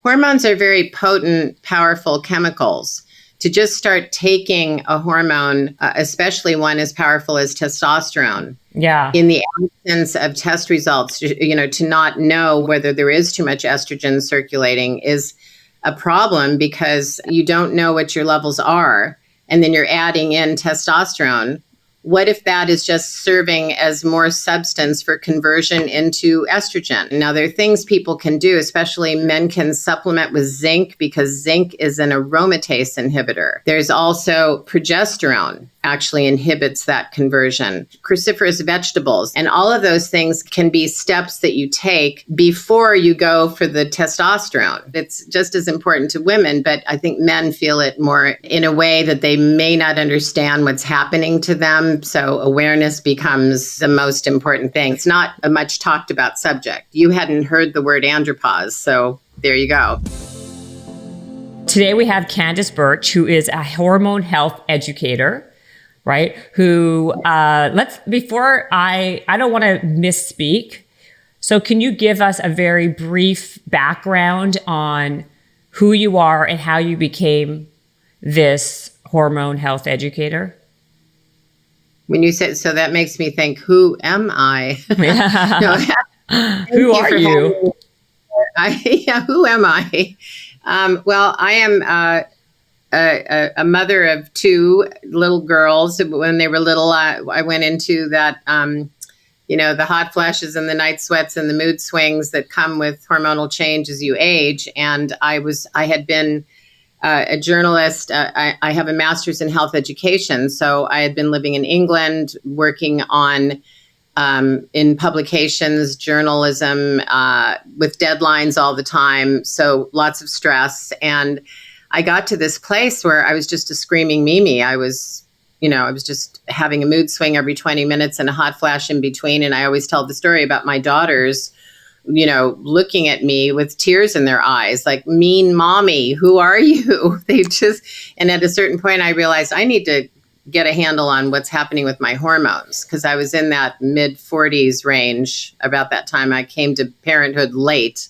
Hormones are very potent, powerful chemicals. To just start taking a hormone, especially one as powerful as testosterone, Yeah. in the absence of test results, to not know whether there is too much estrogen circulating is a problem because you don't know what your levels are. And then you're adding in testosterone. What if that is just serving as more substance for conversion into estrogen? Now, there are things people can do, especially men can supplement with zinc because zinc is an aromatase inhibitor. There's also progesterone actually inhibits that conversion. Cruciferous vegetables and all of those things can be steps that you take before you go for the testosterone. It's just as important to women, but I think men feel it more in a way that they may not understand what's happening to them. So awareness becomes the most important thing. It's not a much talked about subject. You hadn't heard the word andropause, so there you go. Today we have Candace Burch, who is a hormone health educator, right? Who, I don't want to misspeak. So can you give us a very brief background on who you are and how you became this hormone health educator? When you said, so that makes me think, who am I? Who are you? Who am I? Well, I am a mother of two little girls. When they were little, I went into that, the hot flashes and the night sweats and the mood swings that come with hormonal change as you age. And I had been a journalist. I have a master's in health education. So I had been living in England, working on in publications, journalism, with deadlines all the time. So lots of stress. And I got to this place where I was just a screaming Mimi. I was just having a mood swing every 20 minutes and a hot flash in between. And I always tell the story about my daughters, looking at me with tears in their eyes, like, mean mommy, who are you? And at a certain point I realized I need to get a handle on what's happening with my hormones, because I was in that mid 40s range. About that time I came to parenthood late.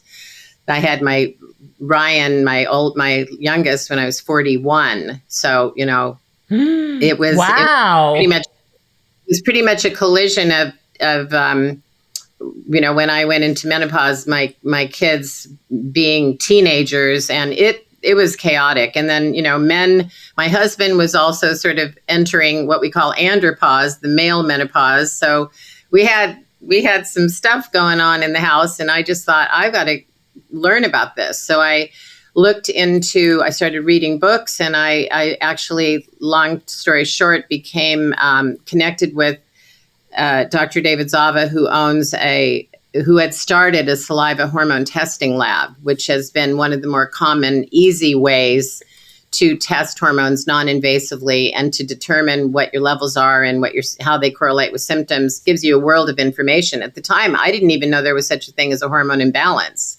I had my Ryan, my youngest, when I was 41. So, it was, wow. It was pretty much a collision of when I went into menopause, my kids being teenagers, and it was chaotic. And then, my husband was also sort of entering what we call andropause, the male menopause. So we had some stuff going on in the house, and I just thought, I've got to learn about this. So I started reading books, and I actually, long story short, became connected with Dr. David Zava, who had started a saliva hormone testing lab, which has been one of the more common, easy ways to test hormones non-invasively and to determine what your levels are and how they correlate with symptoms. Gives you a world of information. At the time, I didn't even know there was such a thing as a hormone imbalance.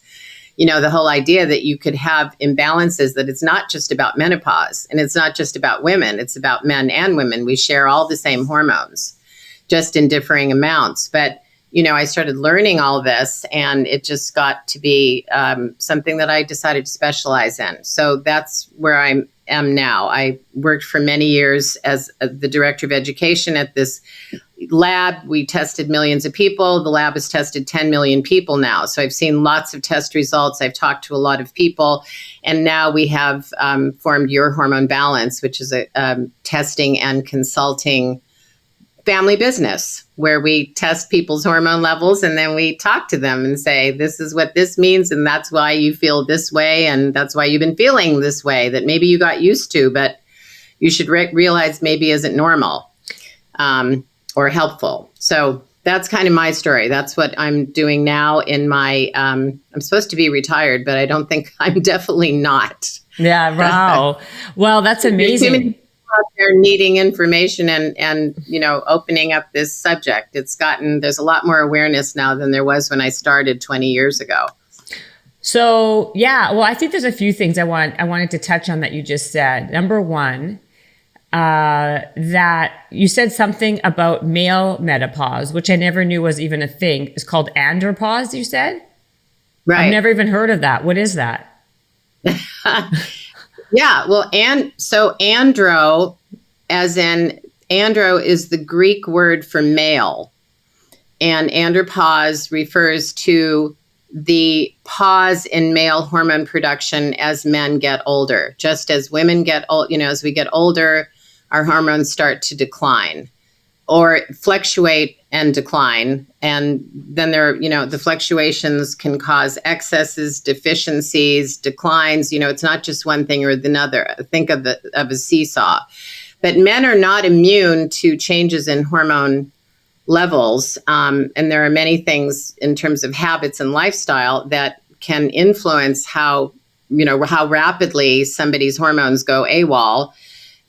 The whole idea that you could have imbalances, that it's not just about menopause and it's not just about women, it's about men and women. We share all the same hormones, just in differing amounts. But, I started learning all this, and it just got to be something that I decided to specialize in. So that's where I am now. I worked for many years as the director of education at this lab. We tested millions of people. The lab has tested 10 million people now. So I've seen lots of test results. I've talked to a lot of people. And now we have formed Your Hormone Balance, which is a testing and consulting family business where we test people's hormone levels, and then we talk to them and say, this is what this means, and that's why you feel this way, and that's why you've been feeling this way that maybe you got used to, but you should realize maybe isn't normal or helpful. So that's kind of my story. That's what I'm doing now in my, I'm supposed to be retired, but I don't think I'm definitely not. Yeah, wow. Well, that's amazing. Out there needing information and opening up this subject. There's a lot more awareness now than there was when I started 20 years ago. So, yeah, well, I think there's a few things I wanted to touch on that you just said. Number one, that you said something about male menopause, which I never knew was even a thing. It's called andropause, you said? Right. I've never even heard of that. What is that? Yeah, well, and so andro, as in andro, is the Greek word for male, and andropause refers to the pause in male hormone production as men get older. Just as women get old, as we get older, our hormones start to decline or fluctuate and decline. And then the fluctuations can cause excesses, deficiencies, declines. It's not just one thing or another. Think of a seesaw. But men are not immune to changes in hormone levels. And there are many things in terms of habits and lifestyle that can influence how rapidly somebody's hormones go AWOL,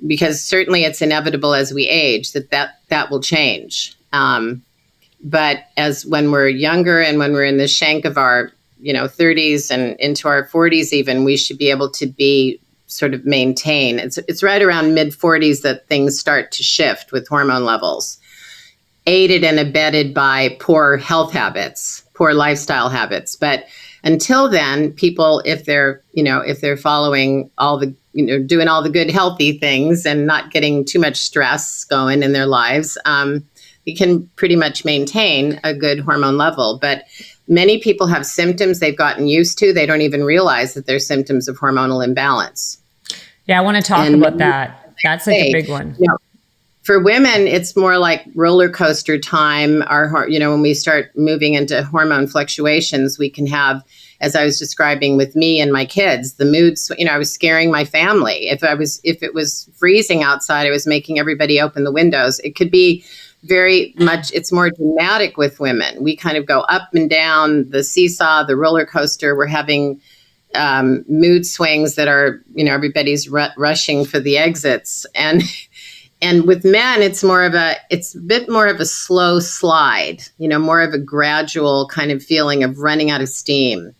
because certainly it's inevitable as we age that will change. But as when we're younger and when we're in the shank of our 30s and into our 40s even, we should be able to be sort of maintain. It's right around mid 40s that things start to shift with hormone levels, aided and abetted by poor health habits, poor lifestyle habits. But until then, people, if they're following all the, doing all the good healthy things and not getting too much stress going in their lives, you can pretty much maintain a good hormone level. But many people have symptoms they've gotten used to. They don't even realize that they're symptoms of hormonal imbalance. Yeah, I want to talk about that. That's like a big one. For women, it's more like roller coaster time. When we start moving into hormone fluctuations, we can have, as I was describing with me and my kids, the moods. I was scaring my family. If it was freezing outside, I was making everybody open the windows. It could be very much. It's more dramatic with women. We kind of go up and down the seesaw, the roller coaster. We're having mood swings that are, everybody's rushing for the exits. And with men, it's a bit more of a slow slide, more of a gradual kind of feeling of running out of steam.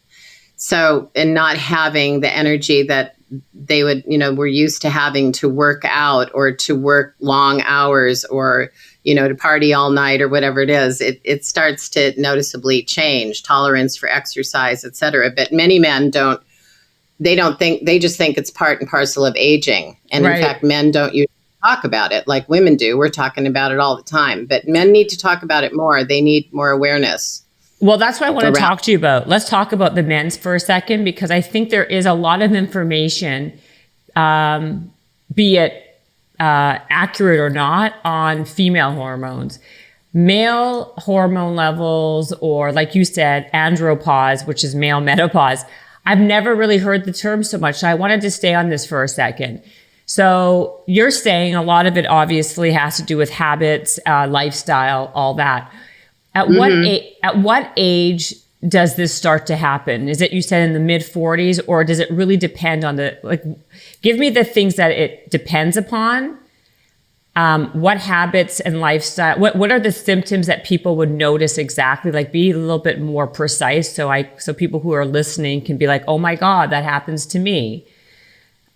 So, and not having the energy that they would, were used to having to work out or to work long hours or, to party all night or whatever it is. It starts to noticeably change, tolerance for exercise, et cetera. But many men they just think it's part and parcel of aging. And right. In fact, men don't usually talk about it like women do. We're talking about it all the time, but men need to talk about it more. They need more awareness. Well, that's what I want to talk to you about. Let's talk about the men's for a second, because I think there is a lot of information, be it accurate or not, on female hormones. Male hormone levels, or like you said, andropause, which is male menopause. I've never really heard the term so much, so I wanted to stay on this for a second. So you're saying a lot of it obviously has to do with habits, lifestyle, all that. At what age does this start to happen? Is it, you said, in the mid 40s, or does it really depend on give me the things that it depends upon? What habits and lifestyle, what are the symptoms that people would notice exactly? Like, be a little bit more precise so people who are listening can be like, oh my God, that happens to me.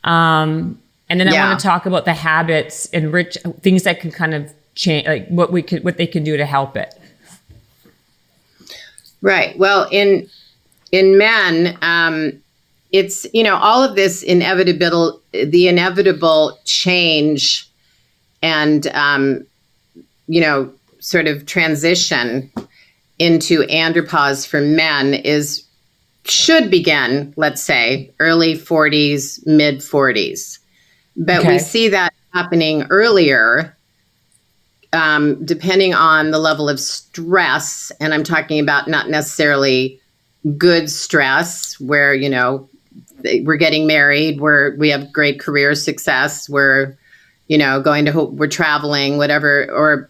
And then I want to talk about the habits and things that can kind of change, like what they can do to help it. Right. Well, in men, it's, all of this the inevitable change and, sort of transition into andropause for men should begin, let's say, early 40s, mid 40s. But we see that happening earlier, depending on the level of stress. And I'm talking about not necessarily good stress where, we're getting married, we have great career success, we're traveling, whatever. Or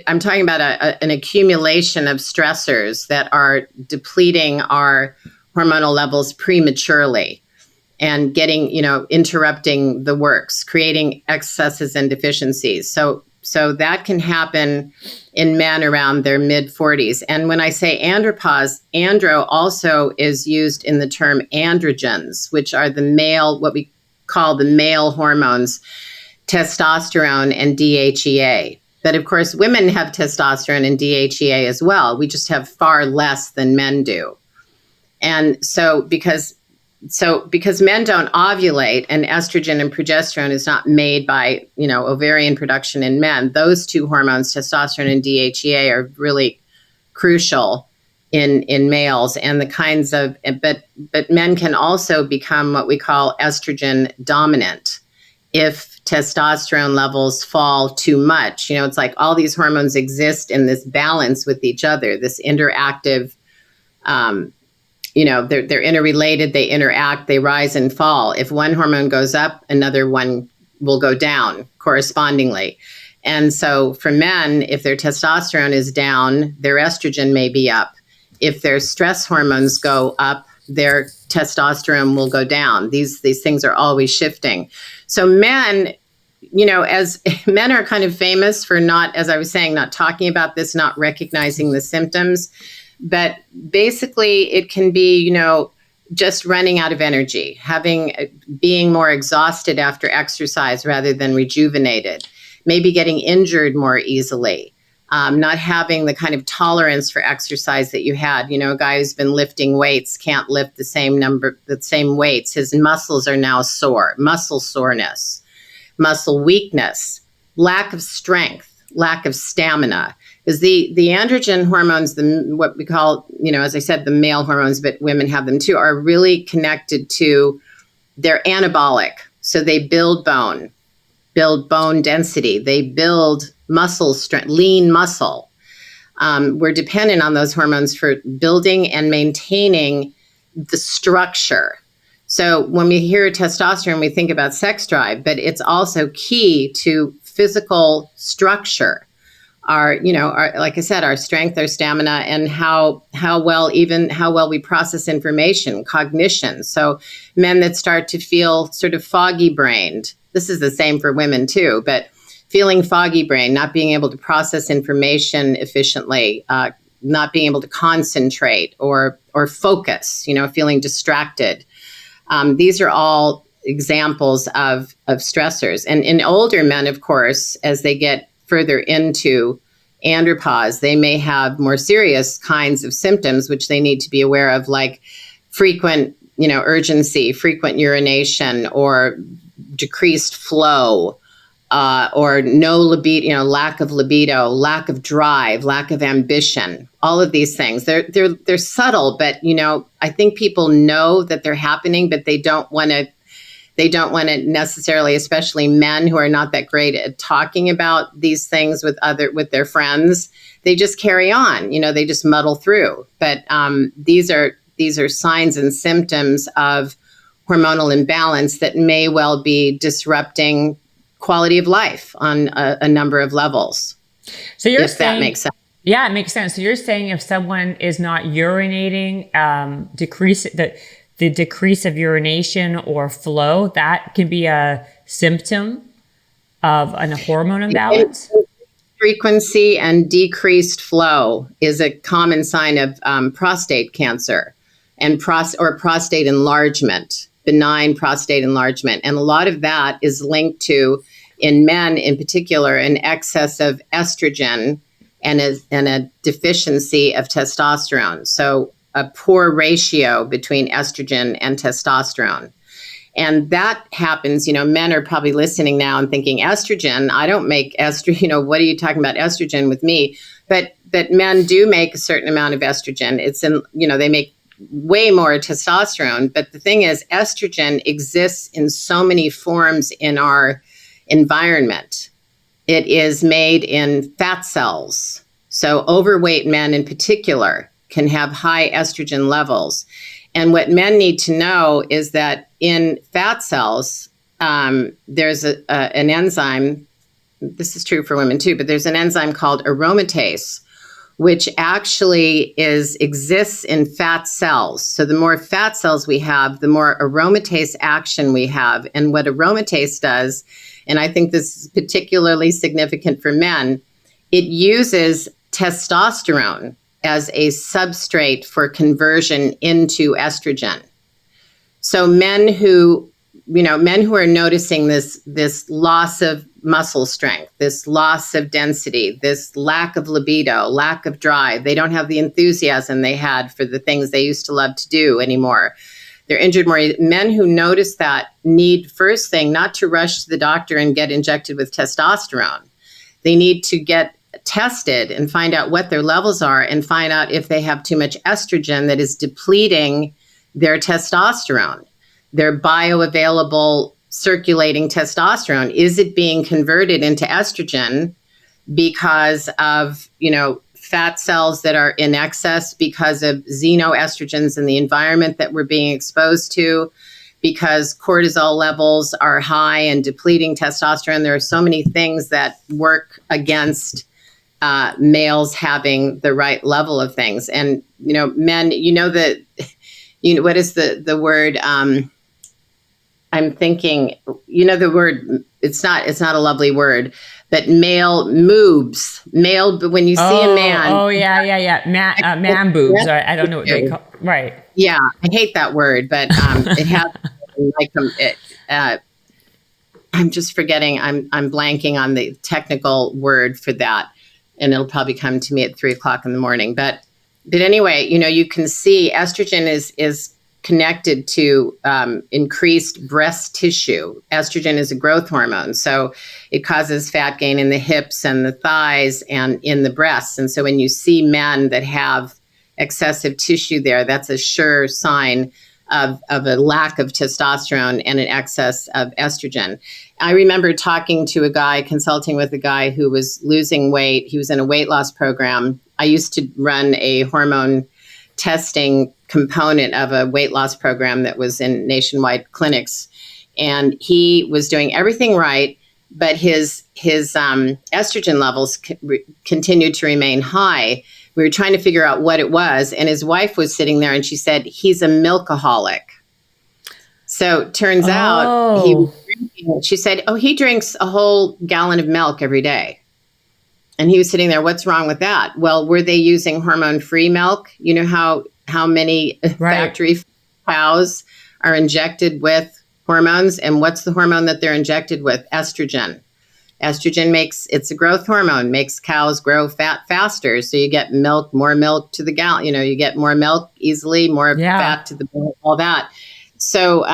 I'm talking about an accumulation of stressors that are depleting our hormonal levels prematurely and getting, interrupting the works, creating excesses and deficiencies. So that can happen in men around their mid 40s. And when I say andropause, andro also is used in the term androgens, which are what we call the male hormones, testosterone and DHEA. But of course, women have testosterone and DHEA as well. We just have far less than men do. And so because so because men don't ovulate and estrogen and progesterone is not made by, ovarian production in men, those two hormones, testosterone and DHEA, are really crucial in males, and the kinds of, but men can also become what we call estrogen dominant if testosterone levels fall too much. It's like all these hormones exist in this balance with each other, this interactive, they're interrelated, they interact, they rise and fall. If one hormone goes up, another one will go down correspondingly. And so for men, if their testosterone is down, their estrogen may be up. If their stress hormones go up, their testosterone will go down. These things are always shifting. So men, as men are kind of famous for not, as I was saying, not talking about this, not recognizing the symptoms. But basically it can be, just running out of energy, being more exhausted after exercise rather than rejuvenated, maybe getting injured more easily. Not having the kind of tolerance for exercise that you had. A guy who's been lifting weights can't lift the same weights. His muscles are now sore, muscle soreness, muscle weakness, lack of strength, lack of stamina. Because the androgen hormones, what we call, as I said, the male hormones, but women have them too, are really connected to, they're anabolic. So they build bone density, they build muscle strength, lean muscle. We're dependent on those hormones for building and maintaining the structure. So when we hear testosterone, we think about sex drive, but it's also key to physical structure. Our, like I said, our strength, our stamina, and how well we process information, cognition. So men that start to feel sort of foggy brained, this is the same for women too, but feeling foggy brain, not being able to process information efficiently, not being able to concentrate or focus, feeling distracted. These are all examples of stressors. And in older men, of course, as they get further into andropause, they may have more serious kinds of symptoms, which they need to be aware of, like frequent, urgency, frequent urination, or decreased flow, or no libido, lack of libido, lack of drive, lack of ambition. All of these things, they're subtle, but I think people know that they're happening, but they don't want to necessarily, especially men who are not that great at talking about these things with their friends. They just carry on, they just muddle through. But these are signs and symptoms of hormonal imbalance that may well be disrupting quality of life on a number of levels. So you're saying that makes sense. Yeah, it makes sense. So you're saying if someone is not urinating, the decrease of urination or flow, that can be a symptom of a hormone imbalance? Frequency and decreased flow is a common sign of prostate cancer and prostate enlargement, benign prostate enlargement. And a lot of that is linked to, in men in particular, an excess of estrogen and a deficiency of testosterone. So a poor ratio between estrogen and testosterone. And that happens, men are probably listening now and thinking, estrogen, I don't make estrogen, what are you talking about estrogen with me? But men do make a certain amount of estrogen. It's in, they make way more testosterone. But the thing is, estrogen exists in so many forms in our environment. It is made in fat cells. So overweight men in particular can have high estrogen levels. And what men need to know is that in fat cells, there's an enzyme, this is true for women too, but there's an enzyme called aromatase, which actually exists in fat cells. So the more fat cells we have, the more aromatase action we have. And what aromatase does, and I think this is particularly significant for men, it uses testosterone as a substrate for conversion into estrogen. So men who are noticing this loss of muscle strength, this loss of density, this lack of libido, lack of drive, they don't have the enthusiasm they had for the things they used to love to do anymore. They're injured more. Men who notice that need, first thing, not to rush to the doctor and get injected with testosterone. They need to get tested and find out what their levels are and find out if they have too much estrogen that is depleting their testosterone, their bioavailable circulating testosterone. Is it being converted into estrogen because of, fat cells that are in excess because of xenoestrogens in the environment that we're being exposed to, because cortisol levels are high and depleting testosterone? There are so many things that work against males having the right level of things. And, men, what is the word? I'm thinking, the word, it's not a lovely word, but male moobs. When you see a man. Oh, yeah. Man boobs. I don't know what they call. Right. Yeah. I hate that word, but it has I'm just forgetting. I'm blanking on the technical word for that. And it'll probably come to me at 3:00 in the morning. But anyway, you can see estrogen is connected to increased breast tissue. Estrogen is a growth hormone, so it causes fat gain in the hips and the thighs and in the breasts. And so when you see men that have excessive tissue there, that's a sure sign of a lack of testosterone and an excess of estrogen. I remember consulting with a guy who was losing weight. He was in a weight loss program. I used to run a hormone testing component of a weight loss program that was in nationwide clinics. And he was doing everything right, but his estrogen levels continued to remain high. We were trying to figure out what it was. And his wife was sitting there and she said, he's a milkaholic. So turns out he was drinking. She said, he drinks a whole gallon of milk every day. And he was sitting there, what's wrong with that? Well, were they using hormone-free milk? You know how many factory cows are injected with hormones? And what's the hormone that they're injected with? Estrogen. Estrogen it's a growth hormone, makes cows grow fat faster. So you get more milk to the gallon. You get more milk easily, more fat to the bone, all that. So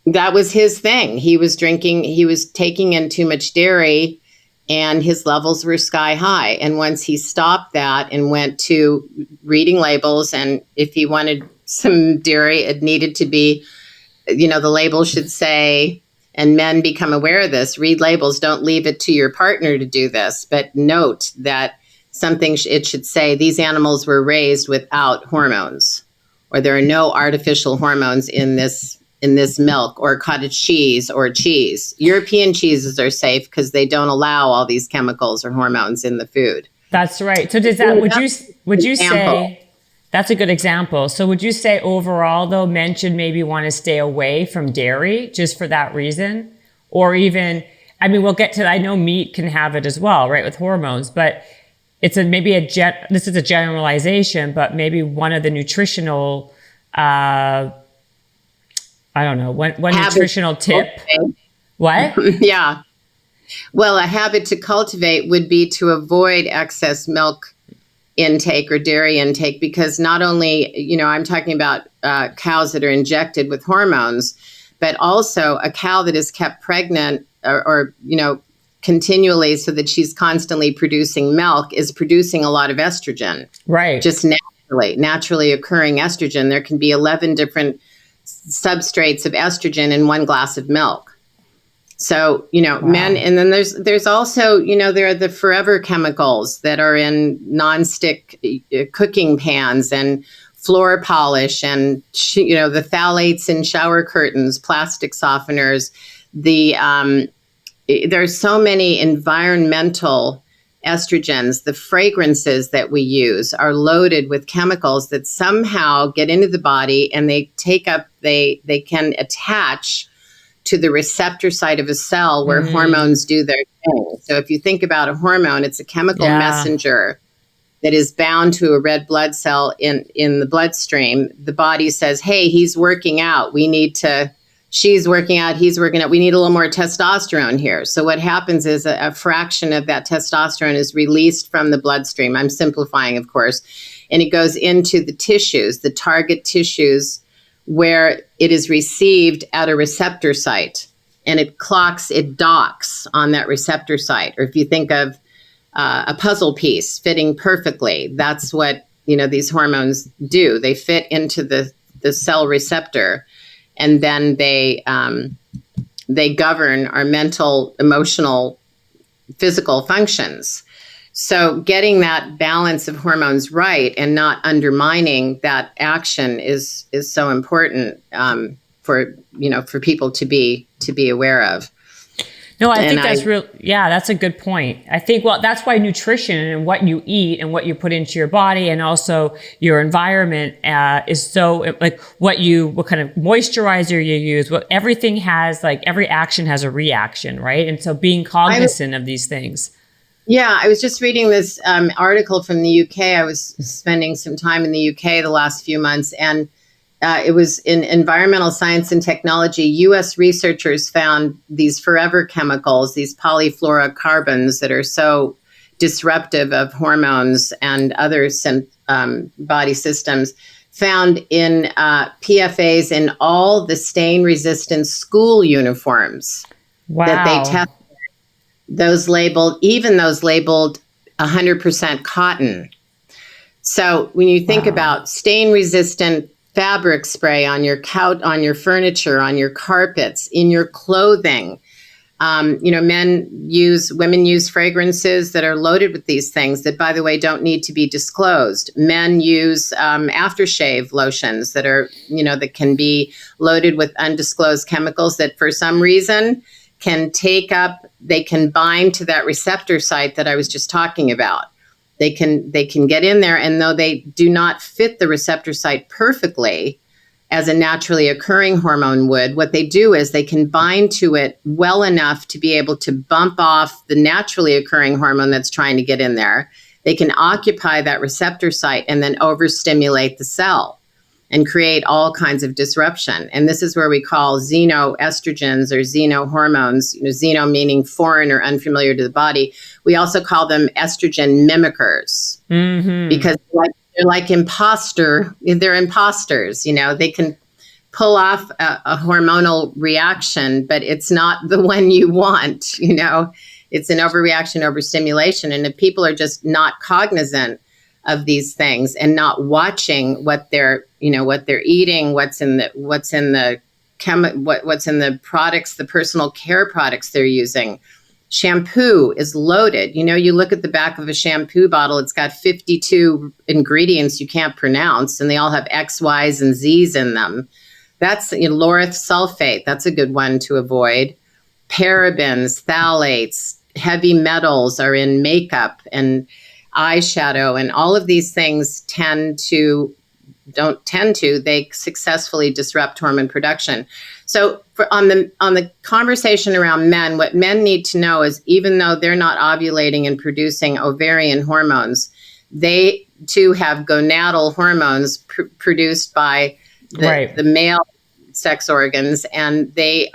that was his thing. He was taking in too much dairy, and his levels were sky high. And once he stopped that and went to reading labels, and if he wanted some dairy, it needed to be, the label should say, and men become aware of this, read labels, don't leave it to your partner to do this, but note that it should say these animals were raised without hormones, or there are no artificial hormones in this milk or cottage cheese or cheese. European cheeses are safe because they don't allow all these chemicals or hormones in the food. That's right. So would you say that's a good example? So would you say overall though, men should maybe want to stay away from dairy just for that reason? Or even, we'll get to that. I know meat can have it as well, right? With hormones, but it's this is a generalization, but maybe one of the nutritional, I don't know, one nutritional tip. Okay. What? Yeah. Well, a habit to cultivate would be to avoid excess milk intake or dairy intake, because not only, I'm talking about cows that are injected with hormones, but also a cow that is kept pregnant or continually so that she's constantly producing milk is producing a lot of estrogen. Right. Just naturally occurring estrogen. There can be 11 different substrates of estrogen in one glass of milk. So, men, and then there's also, there are the forever chemicals that are in nonstick cooking pans and floor polish and, the phthalates in shower curtains, plastic softeners. There's so many environmental estrogens. The fragrances that we use are loaded with chemicals that somehow get into the body, and they can attach to the receptor site of a cell where hormones do their thing. So if you think about a hormone, it's a chemical messenger that is bound to a red blood cell in the bloodstream. The body says, hey, he's working out. She's working out, he's working out. We need a little more testosterone here. So what happens is a fraction of that testosterone is released from the bloodstream. I'm simplifying, of course. And it goes into the tissues, the target tissues where it is received at a receptor site, and it docks on that receptor site. Or if you think of a puzzle piece fitting perfectly, that's what, these hormones do. They fit into the cell receptor, and then they govern our mental, emotional, physical functions. So getting that balance of hormones right and not undermining that action is so important for people to be aware of. No, I think that's real. Yeah, that's a good point. I think, that's why nutrition and what you eat and what you put into your body and also your environment is so, like, what kind of moisturizer you use, everything has, like, every action has a reaction, right? And so being cognizant of these things. Yeah, I was just reading this article from the UK. I was spending some time in the UK the last few months, and it was in environmental science and technology. U.S. researchers found these forever chemicals, these polyfluorocarbons that are so disruptive of hormones and other body systems, found in PFAs in all the stain-resistant school uniforms. Wow. That they tested. Those labeled 100% cotton. So when you think about stain-resistant fabric spray on your couch, on your furniture, on your carpets, in your clothing, women use fragrances that are loaded with these things that, by the way, don't need to be disclosed. Men use aftershave lotions that are, that can be loaded with undisclosed chemicals that for some reason they can bind to that receptor site that I was just talking about. They can get in there, and though they do not fit the receptor site perfectly as a naturally occurring hormone would, what they do is they can bind to it well enough to be able to bump off the naturally occurring hormone that's trying to get in there. They can occupy that receptor site and then overstimulate the cell and create all kinds of disruption. And this is where we call xenoestrogens or xenohormones, xeno meaning foreign or unfamiliar to the body. We also call them estrogen mimickers because they're like they're imposters. They can pull off a hormonal reaction, but it's not the one you want. It's an overreaction, overstimulation. And if people are just not cognizant of these things and not watching what they're eating, what's in the products, the personal care products they're using. Shampoo is loaded. You look at the back of a shampoo bottle, it's got 52 ingredients you can't pronounce, and they all have X, Y's, and Z's in them. That's laureth sulfate. That's a good one to avoid. Parabens, phthalates, heavy metals are in makeup and eyeshadow, and all of these things they successfully disrupt hormone production. So on the conversation around men, what men need to know is even though they're not ovulating and producing ovarian hormones, they too have gonadal hormones produced by the male sex organs, and they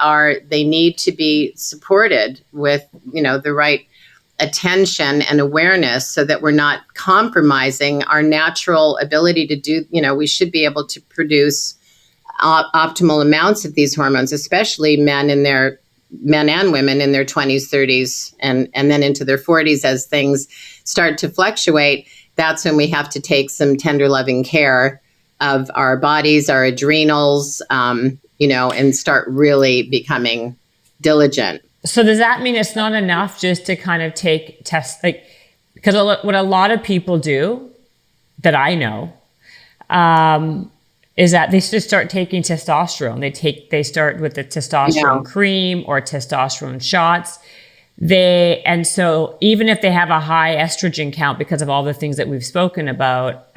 need to be supported with the right attention and awareness so that we're not compromising our natural ability to do, we should be able to produce optimal amounts of these hormones, especially men and women in their 20s, 30s, and then into their 40s. As things start to fluctuate, that's when we have to take some tender loving care of our bodies, our adrenals, and start really becoming diligent. So does that mean it's not enough just to kind of take tests? Because what a lot of people do that I know is that they just start taking testosterone. They start with the testosterone cream or testosterone shots. And so even if they have a high estrogen count because of all the things that we've spoken about,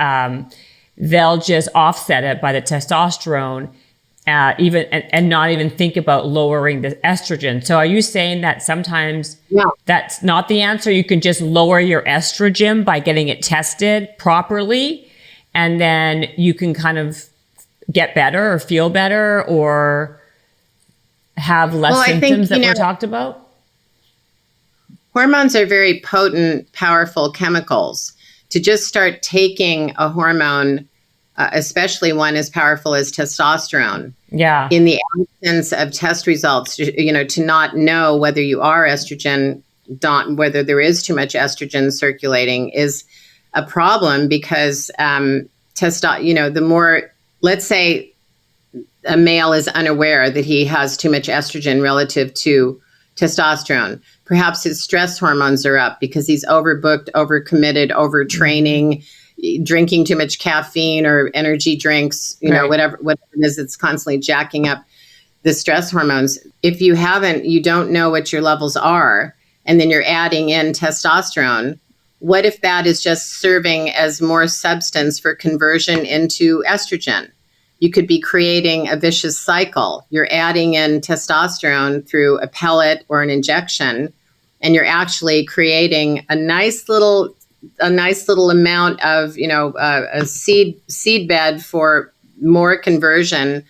they'll just offset it by the testosterone. And not even think about lowering the estrogen. So are you saying that sometimes that's not the answer? You can just lower your estrogen by getting it tested properly, and then you can kind of get better or feel better or have less symptoms that were talked about? Hormones are very potent, powerful chemicals. To just start taking a hormone especially one as powerful as testosterone. Yeah. In the absence of test results, to not know whether you are estrogen, whether there is too much estrogen circulating is a problem, because the more, let's say a male is unaware that he has too much estrogen relative to testosterone, perhaps his stress hormones are up because he's overbooked, overcommitted, overtraining, drinking too much caffeine or energy drinks, Right. whatever it is, it's constantly jacking up the stress hormones. If you don't know what your levels are, and then you're adding in testosterone, what if that is just serving as more substance for conversion into estrogen? You could be creating a vicious cycle. You're adding in testosterone through a pellet or an injection, and you're actually creating a nice little amount of, a seed bed for more conversion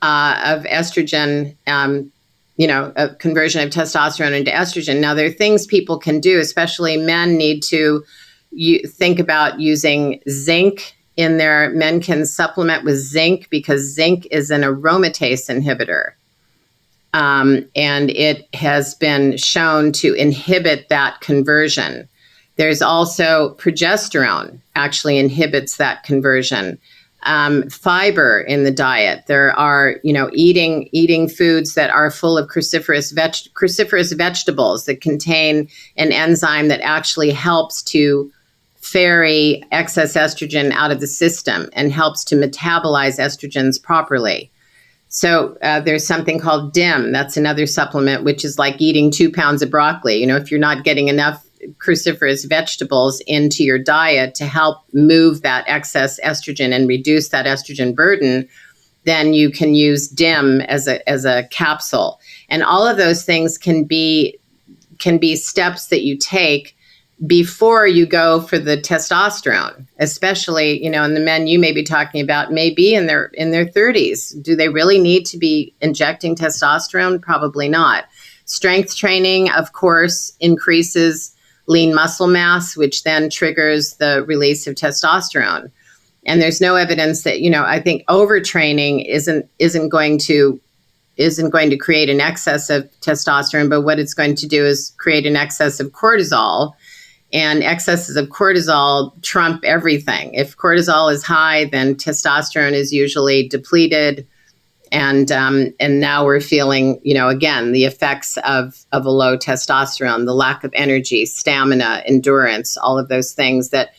of estrogen, a conversion of testosterone into estrogen. Now, there are things people can do, especially men need to think about using zinc in their, men can supplement with zinc because zinc is an aromatase inhibitor. And it has been shown to inhibit that conversion. There's also progesterone actually inhibits that conversion. Fiber in the diet. There are, eating foods that are full of cruciferous vegetables that contain an enzyme that actually helps to ferry excess estrogen out of the system and helps to metabolize estrogens properly. So there's something called DIM. That's another supplement, which is like eating 2 pounds of broccoli. If you're not getting enough cruciferous vegetables into your diet to help move that excess estrogen and reduce that estrogen burden, then you can use DIM as a capsule. And all of those things can be steps that you take before you go for the testosterone, especially, and the men you may be talking about may be in their 30s. Do they really need to be injecting testosterone? Probably not. Strength training, of course, increases lean muscle mass, which then triggers the release of testosterone. And there's no evidence that, I think overtraining isn't going to create an excess of testosterone, but what it's going to do is create an excess of cortisol. And excesses of cortisol trump everything. If cortisol is high, then testosterone is usually depleted. And now we're feeling, again, the effects of a low testosterone, the lack of energy, stamina, endurance, all of those things that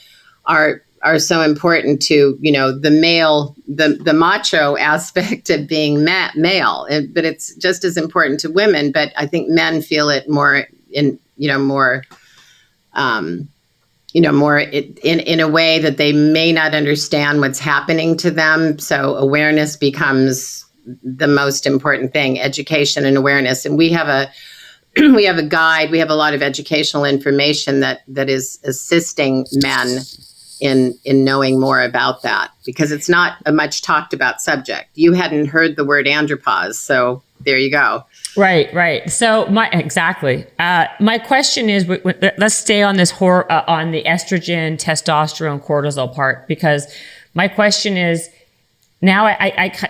are so important to, the male, the macho aspect of being male. But it's just as important to women. But I think men feel it more in a way that they may not understand what's happening to them. So awareness becomes the most important thing, education and awareness. And we have a guide. We have a lot of educational information that is assisting men in knowing more about that, because it's not a much talked about subject. You hadn't heard the word andropause, so there you go. Right. So my question is, let's stay on this on the estrogen, testosterone, cortisol part, because my question is, now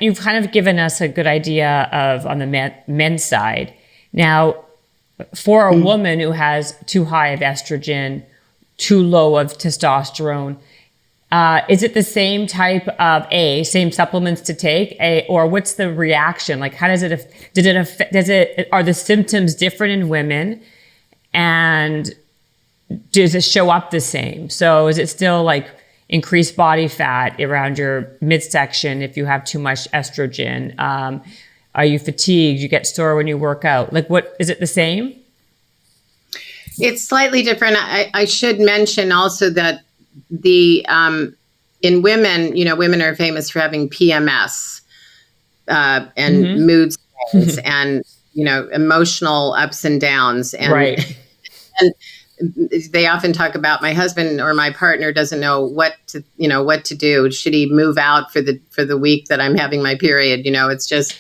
you've kind of given us a good idea of on the men's side. Now, for a woman who has too high of estrogen, too low of testosterone, is it the same type of same supplements to take, or what's the reaction? Like, how does it affect, are the symptoms different in women, and does it show up the same? So is it still like increased body fat around your midsection if you have too much estrogen? Are you fatigued? You get sore when you work out? Like, what is it the same? It's slightly different. I should mention also that in women, women are famous for having PMS and mood swings and, emotional ups and downs. And, right. And they often talk about, my husband or my partner doesn't know what to do. Should he move out for the week that I'm having my period? It's just,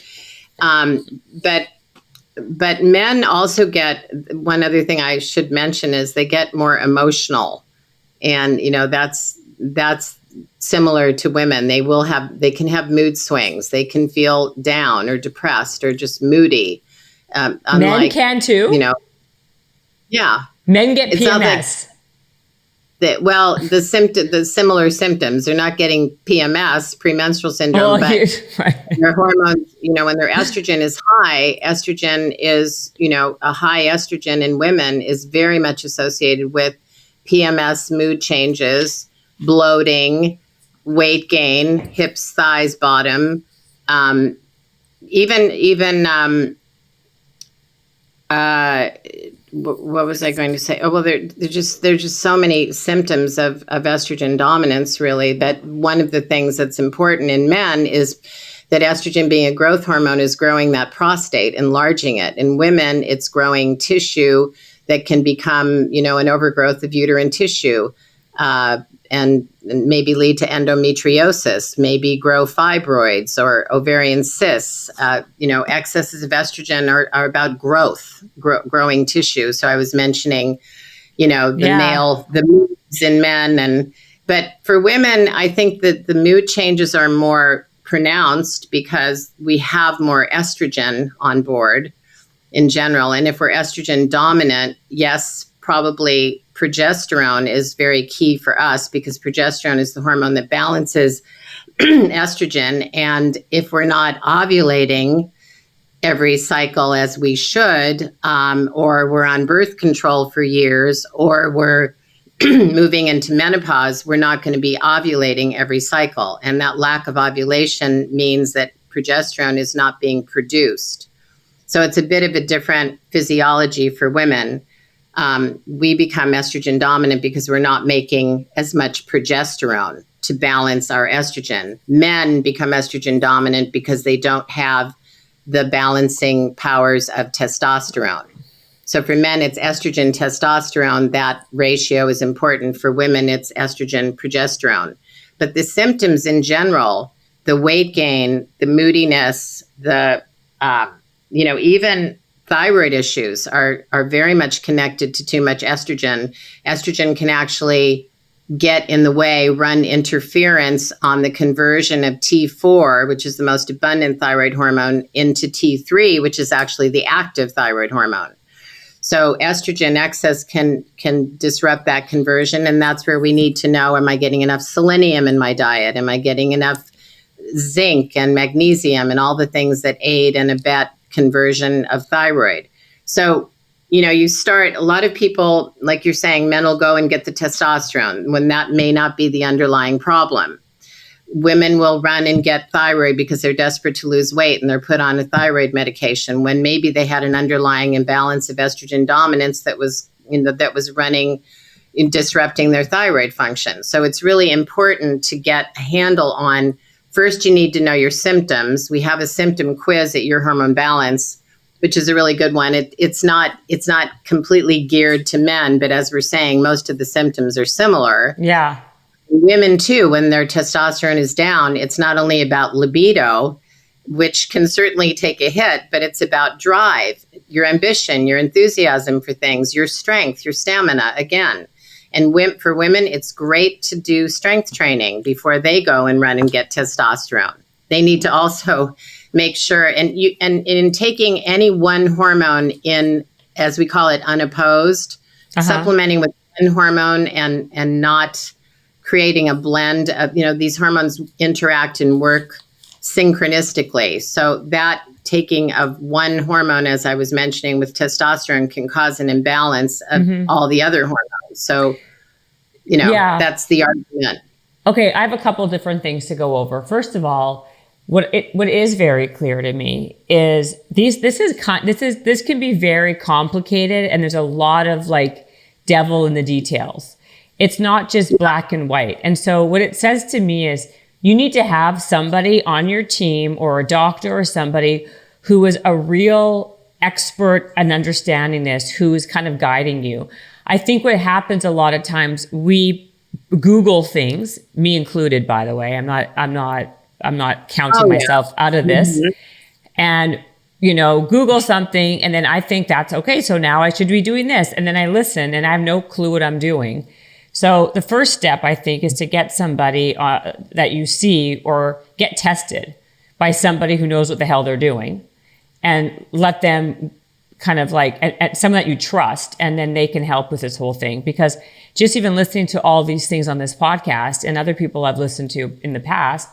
but men also get, one other thing I should mention is they get more emotional. And, that's similar to women. They can have mood swings. They can feel down or depressed or just moody. Men can too. Yeah. Men get It's PMS. The similar symptoms. They're not getting PMS, premenstrual syndrome, but right. their hormones, when their estrogen is, a high estrogen in women is very much associated with PMS, mood changes, bloating, weight gain, hips, thighs, bottom, what was I going to say? Oh, well, there's just so many symptoms of estrogen dominance, really. But one of the things that's important in men is that estrogen, being a growth hormone, is growing that prostate, enlarging it. In women, it's growing tissue that can become, an overgrowth of uterine tissue, and maybe lead to endometriosis, maybe grow fibroids or ovarian cysts. Excesses of estrogen are about growing tissue. So I was mentioning, the moods in men, but for women, I think that the mood changes are more pronounced because we have more estrogen on board in general. And if we're estrogen dominant, yes, probably progesterone is very key for us, because progesterone is the hormone that balances estrogen. And if we're not ovulating every cycle as we should, or we're on birth control for years, or we're moving into menopause, we're not going to be ovulating every cycle. And that lack of ovulation means that progesterone is not being produced. So it's a bit of a different physiology for women. We become estrogen dominant because we're not making as much progesterone to balance our estrogen. Men become estrogen dominant because they don't have the balancing powers of testosterone. So for men, it's estrogen, testosterone. That ratio is important. For women, it's estrogen, progesterone. But the symptoms in general, the weight gain, the moodiness, even thyroid issues are very much connected to too much estrogen. Estrogen can actually get in the way, run interference on the conversion of T4, which is the most abundant thyroid hormone, into T3, which is actually the active thyroid hormone. So estrogen excess can disrupt that conversion. And that's where we need to know, am I getting enough selenium in my diet? Am I getting enough zinc and magnesium and all the things that aid and abet conversion of thyroid? So, a lot of people, like you're saying, men will go and get the testosterone when that may not be the underlying problem. Women will run and get thyroid because they're desperate to lose weight, and they're put on a thyroid medication when maybe they had an underlying imbalance of estrogen dominance that was running and disrupting their thyroid function. So it's really important to get a handle on. First, you need to know your symptoms. We have a symptom quiz at Your Hormone Balance, which is a really good one. It's not completely geared to men, but as we're saying, most of the symptoms are similar. Yeah. Women too, when their testosterone is down, it's not only about libido, which can certainly take a hit, but it's about drive, your ambition, your enthusiasm for things, your strength, your stamina, again. And for women, it's great to do strength training before they go and run and get testosterone. They need to also make sure, and in taking any one hormone in, as we call it, unopposed, supplementing with one hormone and not creating a blend of, these hormones interact and work synchronistically. So that taking of one hormone, as I was mentioning with testosterone, can cause an imbalance of all the other hormones. So, that's the argument. Okay, I have a couple of different things to go over. First of all, what is very clear to me is this can be very complicated, and there's a lot of devil in the details. It's not just black and white. And so what it says to me is you need to have somebody on your team, or a doctor or somebody who is a real expert in understanding this, who is kind of guiding you. I think what happens a lot of times, we Google things, me included, by the way. I'm not counting myself out of this. And, Google something, and then I think that's okay. So now I should be doing this. And then I listen and I have no clue what I'm doing. So the first step, I think, is to get somebody that you see or get tested by somebody who knows what the hell they're doing, and let them kind of like at someone that you trust, and then they can help with this whole thing. Because just even listening to all these things on this podcast and other people I've listened to in the past,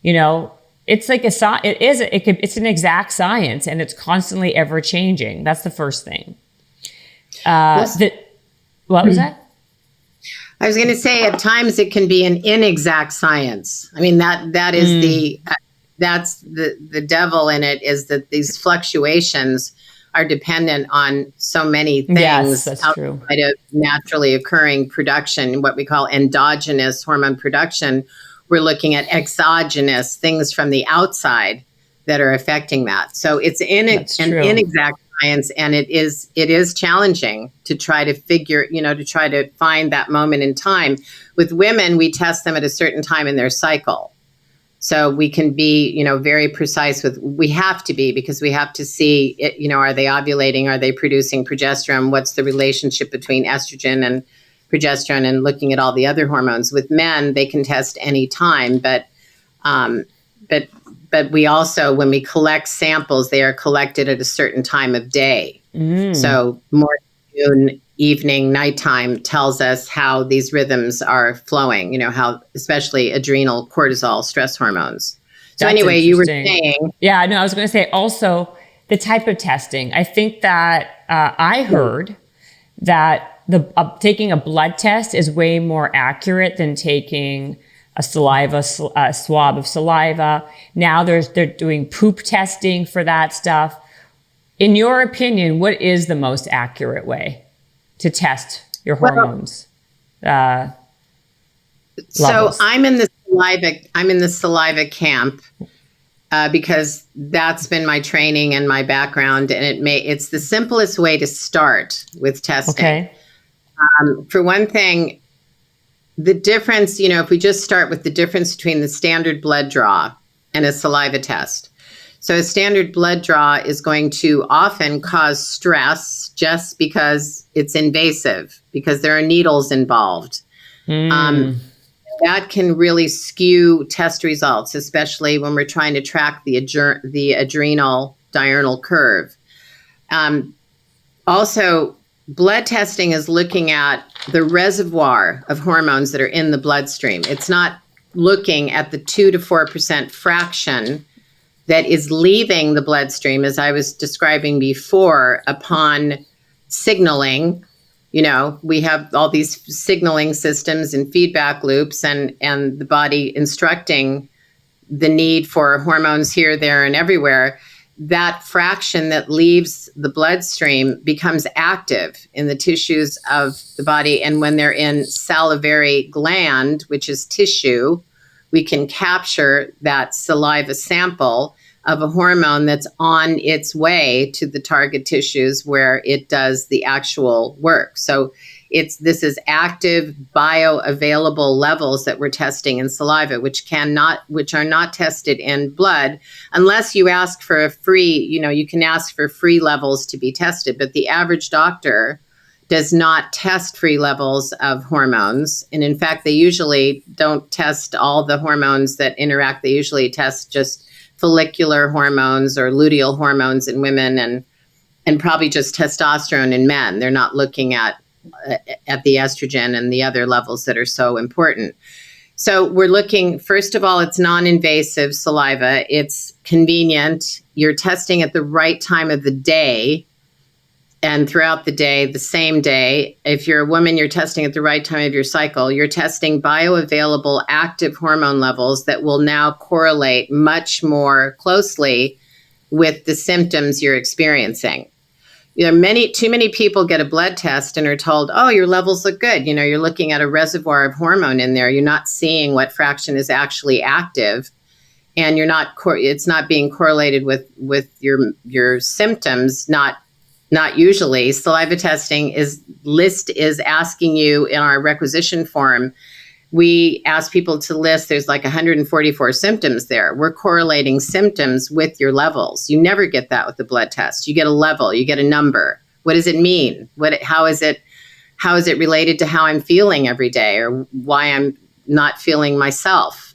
you know, it's like it's an exact science, and it's constantly ever changing. That's the first thing. What was that? I was going to say, at times it can be an inexact science. I mean, that is that's the devil in it, is that these fluctuations are dependent on so many things. Yes, that's true. Outside of naturally occurring production, what we call endogenous hormone production. We're looking at exogenous things from the outside that are affecting that. So it's an inexact science, and it is challenging to try to to try to find that moment in time. With women, we test them at a certain time in their cycle. So we can be, very precise we have to be, because we have to see it, are they ovulating? Are they producing progesterone? What's the relationship between estrogen and progesterone, and looking at all the other hormones. With men, they can test any time, but we also, when we collect samples, they are collected at a certain time of day. So morning, noon, evening, nighttime tells us how these rhythms are flowing, how, especially adrenal, cortisol, stress hormones. So That's anyway, you were saying. Yeah, no, I was going to say also the type of testing. I think that I heard that taking a blood test is way more accurate than taking a swab of saliva. Now they're doing poop testing for that stuff. In your opinion, what is the most accurate way to test your hormones? So I'm in the saliva camp because that's been my training and my background, and it's the simplest way to start with testing. Okay. For one thing, the difference, if we just start with the difference between the standard blood draw and a saliva test. So a standard blood draw is going to often cause stress just because it's invasive, because there are needles involved. That can really skew test results, especially when we're trying to track the adrenal diurnal curve. Also, blood testing is looking at the reservoir of hormones that are in the bloodstream. It's not looking at the 2 to 4% fraction that is leaving the bloodstream, as I was describing before, upon signaling. We have all these signaling systems and feedback loops, and the body instructing the need for hormones here, there, and everywhere. That fraction that leaves the bloodstream becomes active in the tissues of the body. And when they're in salivary gland, which is tissue, we can capture that saliva sample of a hormone that's on its way to the target tissues where it does the actual work. So this is active bioavailable levels that we're testing in saliva, which are not tested in blood, unless you ask for a free, you can ask for free levels to be tested, but the average doctor does not test free levels of hormones. And in fact, they usually don't test all the hormones that interact. They usually test just follicular hormones or luteal hormones in women, and probably just testosterone in men. They're not looking at the estrogen and the other levels that are so important. So we're looking, first of all, it's non-invasive saliva. It's convenient. You're testing at the right time of the day and throughout the day, the same day. If you're a woman, you're testing at the right time of your cycle. You're testing bioavailable active hormone levels that will now correlate much more closely with the symptoms you're experiencing. Too many people get a blood test and are told, oh, your levels look good. You're looking at a reservoir of hormone in there. You're not seeing what fraction is actually active, and it's not being correlated with your symptoms. Not usually. Saliva testing is asking you in our requisition form. We ask people to list, there's like 144 symptoms there. We're correlating symptoms with your levels. You never get that with the blood test. You get a level, you get a number. What does it mean? How is it how is it related to how I'm feeling every day or why I'm not feeling myself?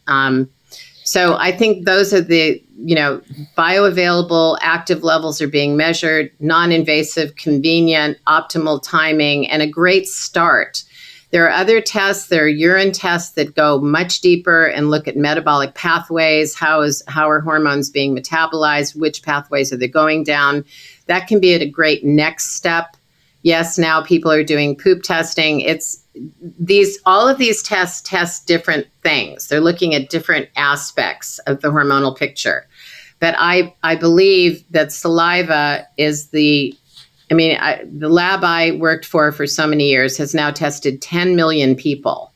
So I think those are the, bioavailable active levels are being measured, non-invasive, convenient, optimal timing, and a great start. There are other tests, there are urine tests that go much deeper and look at metabolic pathways. How are hormones being metabolized? Which pathways are they going down? That can be a great next step. Yes, now people are doing poop testing. All of these tests test different things. They're looking at different aspects of the hormonal picture. But I believe that saliva is the lab I worked for so many years has now tested 10 million people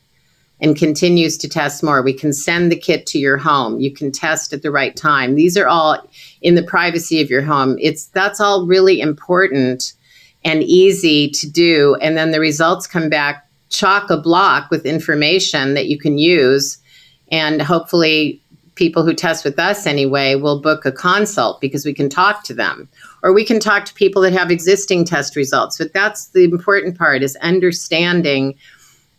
and continues to test more. We can send the kit to your home. You can test at the right time. These are all in the privacy of your home. That's all really important and easy to do. And then the results come back chock-a-block with information that you can use. And hopefully people who test with us anyway will book a consult because we can talk to them. Or we can talk to people that have existing test results. But that's the important part, is understanding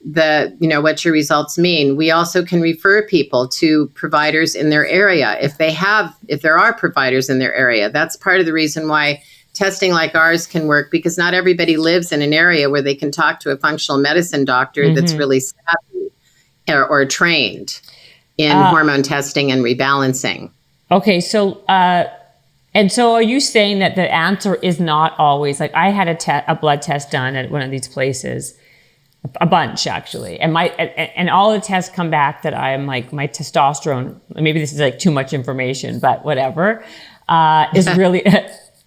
what your results mean. We also can refer people to providers in their area if there are providers in their area. That's part of the reason why testing like ours can work, because not everybody lives in an area where they can talk to a functional medicine doctor that's really savvy or trained in hormone testing and rebalancing. Okay, so and so are you saying that the answer is not always, like, I had a blood test done at one of these places, a bunch actually, and all the tests come back that I'm like, my testosterone, maybe this is like too much information, but whatever,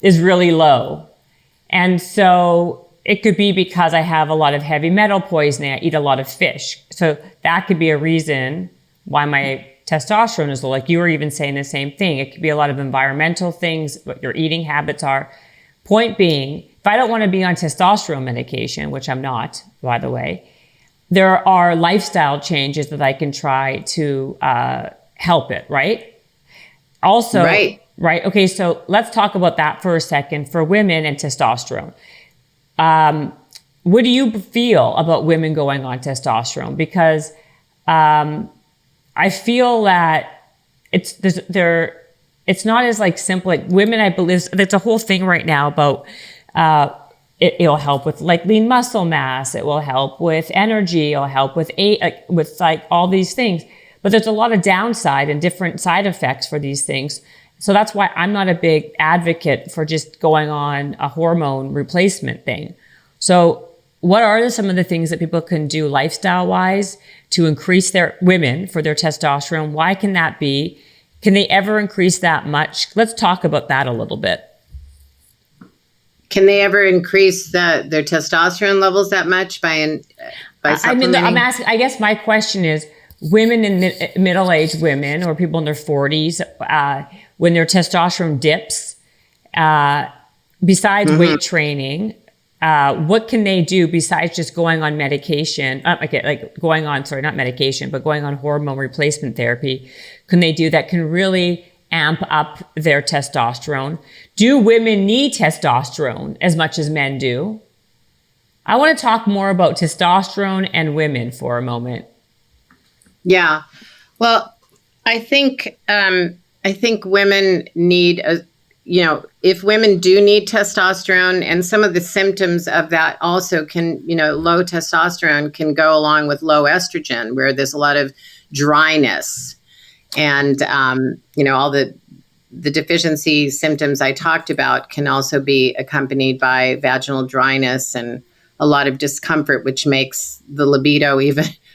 is really low. And so it could be because I have a lot of heavy metal poisoning, I eat a lot of fish. So that could be a reason why my testosterone is low. Like you were even saying the same thing. It could be a lot of environmental things, what your eating habits are. Point being, if I don't want to be on testosterone medication, which I'm not, by the way, there are lifestyle changes that I can try to help it, right? Also, right? Okay, so let's talk about that for a second for women and testosterone. What do you feel about women going on testosterone? Because I feel that it's not as like simple. Like women, I believe there's a whole thing right now about it'll help with like lean muscle mass. It will help with energy. It'll help with all these things. But there's a lot of downside and different side effects for these things. So that's why I'm not a big advocate for just going on a hormone replacement thing. So what are some of the things that people can do lifestyle wise to increase women for their testosterone? Why can that be? Can they ever increase that much? Let's talk about that a little bit. Can they ever increase their testosterone levels that much by supplementing? I'm asking, I guess my question is, women in middle-aged women or people in their 40s, when their testosterone dips, besides weight training, what can they do besides just going on medication? Going on hormone replacement therapy. Can they do that can really amp up their testosterone? Do women need testosterone as much as men do? I want to talk more about testosterone and women for a moment. Yeah. Well, I think women need if women do need testosterone, and some of the symptoms of that also can, low testosterone can go along with low estrogen, where there's a lot of dryness and, all the deficiency symptoms I talked about can also be accompanied by vaginal dryness and a lot of discomfort, which makes the libido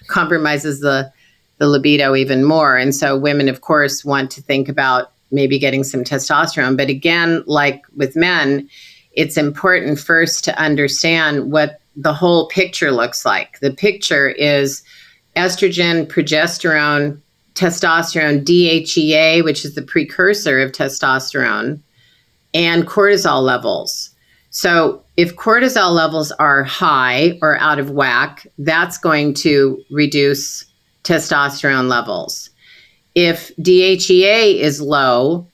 compromises the libido even more. And so women, of course, want to think about maybe getting some testosterone. But again, like with men, it's important first to understand what the whole picture looks like. The picture is estrogen, progesterone, testosterone, DHEA, which is the precursor of testosterone, and cortisol levels. So if cortisol levels are high or out of whack, that's going to reduce testosterone levels. If DHEA is low,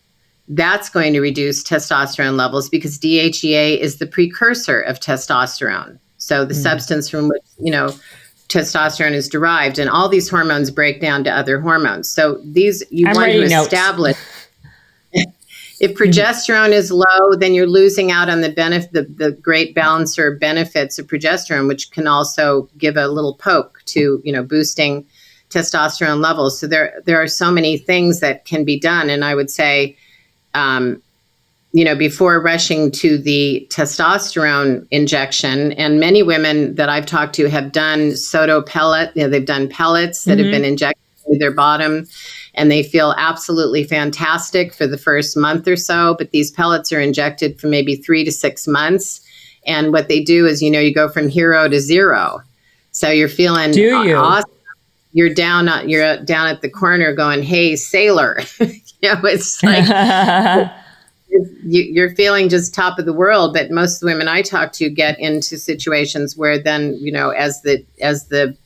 that's going to reduce testosterone levels because DHEA is the precursor of testosterone. So the substance from which, testosterone is derived, and all these hormones break down to other hormones. So you I'm want to writing notes. establish. If progesterone is low, then you're losing out on the great balancer benefits of progesterone, which can also give a little poke to, boosting testosterone levels. So there are so many things that can be done. And I would say, before rushing to the testosterone injection, and many women that I've talked to have done Soto pellet, they've done pellets that have been injected to their bottom, and they feel absolutely fantastic for the first month or so. But these pellets are injected for maybe 3 to 6 months. And what they do is, you go from hero to zero. So you're feeling awesome. You're down at the corner going, "Hey, sailor." It's like you're feeling just top of the world. But most of the women I talk to get into situations where then, as the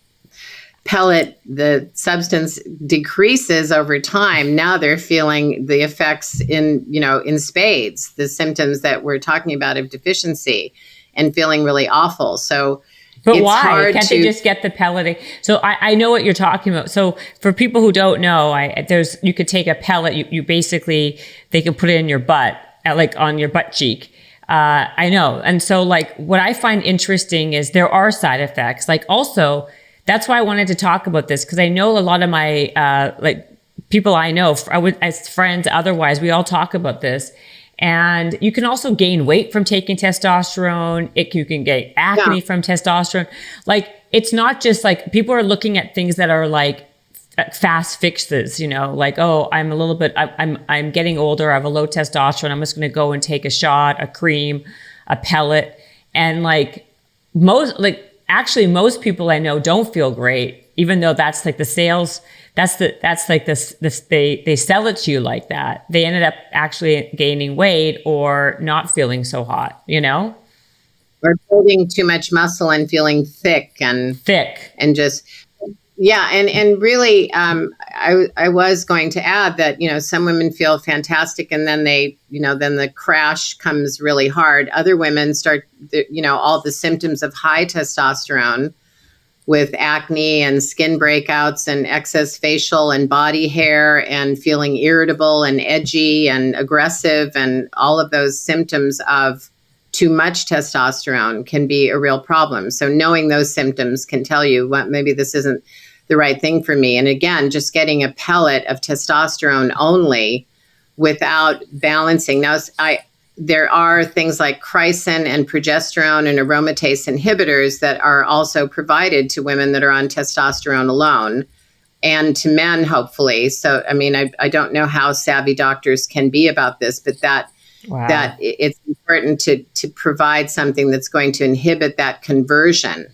pellet, the substance decreases over time, now they're feeling the effects in spades, the symptoms that we're talking about of deficiency, and feeling really awful. So but why can't they just get the pellet? So I know what you're talking about. So for people who don't know, you could take a pellet. You basically, they can put it in your butt, like on your butt cheek. I know. And so like what I find interesting is there are side effects. Like also, that's why I wanted to talk about this, because I know a lot of my people I know, as friends, otherwise, we all talk about this. And you can also gain weight from taking testosterone. You can get acne from testosterone. Like, it's not just like people are looking at things that are like fast fixes, like, oh, I'm getting older. I have a low testosterone. I'm just going to go and take a shot, a cream, a pellet. And like most people I know don't feel great, even though that's like the sales. That's like this they sell it to you like that. They ended up actually gaining weight or not feeling so hot, or building too much muscle and feeling thick and just, and really, I was going to add that, some women feel fantastic, and then then the crash comes really hard. Other women start, all the symptoms of high testosterone, with acne and skin breakouts and excess facial and body hair and feeling irritable and edgy and aggressive, and all of those symptoms of too much testosterone can be a real problem. So knowing those symptoms can tell you, well, maybe this isn't the right thing for me. And again, just getting a pellet of testosterone only without balancing. Now, there are things like chrysin and progesterone and aromatase inhibitors that are also provided to women that are on testosterone alone, and to men, hopefully. So, I mean, I don't know how savvy doctors can be about this, but that it's important to provide something that's going to inhibit that conversion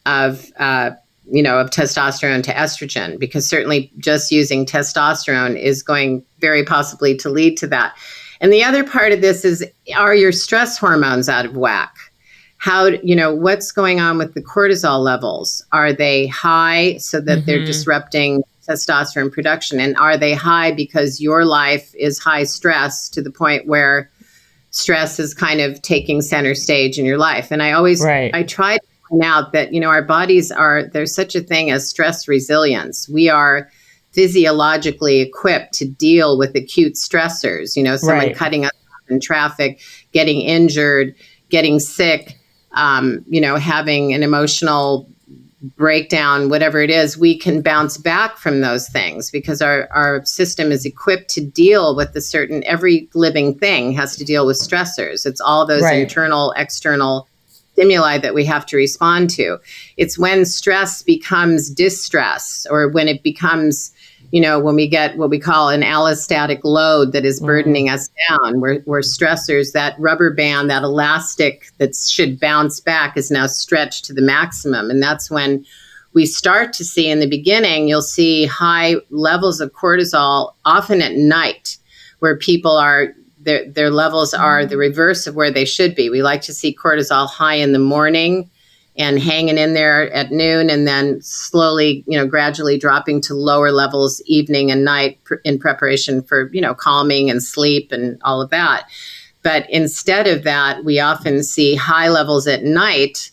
of testosterone to estrogen, because certainly just using testosterone is going very possibly to lead to that. And the other part of this is, are your stress hormones out of whack? What's going on with the cortisol levels? Are they high so that they're disrupting testosterone production? And are they high because your life is high stress to the point where stress is kind of taking center stage in your life? And I try to point out that, our bodies there's such a thing as stress resilience. We are physiologically equipped to deal with acute stressors, someone cutting us off in traffic, getting injured, getting sick, having an emotional breakdown, whatever it is. We can bounce back from those things because our system is equipped to deal with every living thing has to deal with stressors. It's all those internal, external stimuli that we have to respond to. It's when stress becomes distress, or when it becomes, when we get what we call an allostatic load that is burdening us down, where stressors, that rubber band, that elastic that should bounce back, is now stretched to the maximum. And that's when we start to see, in the beginning, you'll see high levels of cortisol, often at night, where people their levels are the reverse of where they should be. We like to see cortisol high in the morning and hanging in there at noon, and then slowly, gradually dropping to lower levels evening and night in preparation for, calming and sleep and all of that. But instead of that, we often see high levels at night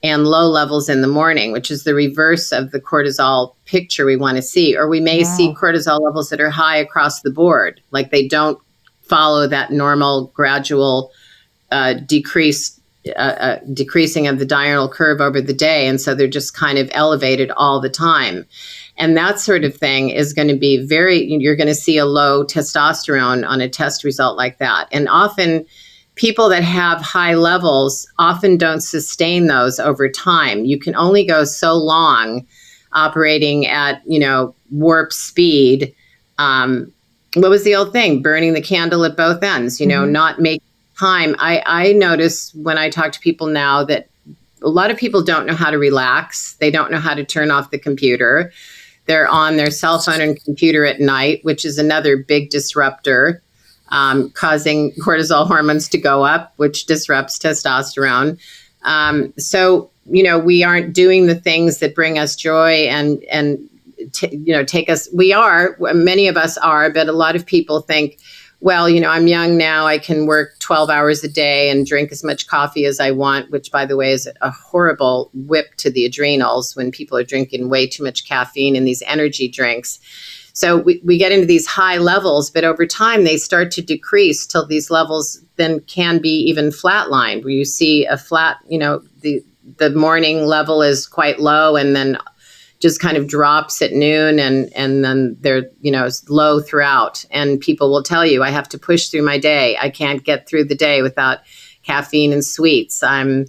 and low levels in the morning, which is the reverse of the cortisol picture we want to see. Or we may see cortisol levels that are high across the board, like they don't follow that normal gradual decreasing of the diurnal curve over the day. And so they're just kind of elevated all the time. And that sort of thing is going to be you're going to see a low testosterone on a test result like that. And often people that have high levels often don't sustain those over time. You can only go so long operating at, warp speed. What was the old thing? Burning the candle at both ends, not making time. I notice when I talk to people now that a lot of people don't know how to relax. They don't know how to turn off the computer. They're on their cell phone and computer at night, which is another big disruptor, causing cortisol hormones to go up, which disrupts testosterone. So, we aren't doing the things that bring us joy and take us. Many of us are, but a lot of people think, well, I'm young now. I can work 12 hours a day and drink as much coffee as I want, which, by the way, is a horrible whip to the adrenals when people are drinking way too much caffeine in these energy drinks. So we get into these high levels, but over time they start to decrease till these levels then can be even flatlined, where you see a flat, the morning level is quite low and then just kind of drops at noon and then they're, low throughout. And people will tell you, I have to push through my day. I can't get through the day without caffeine and sweets. And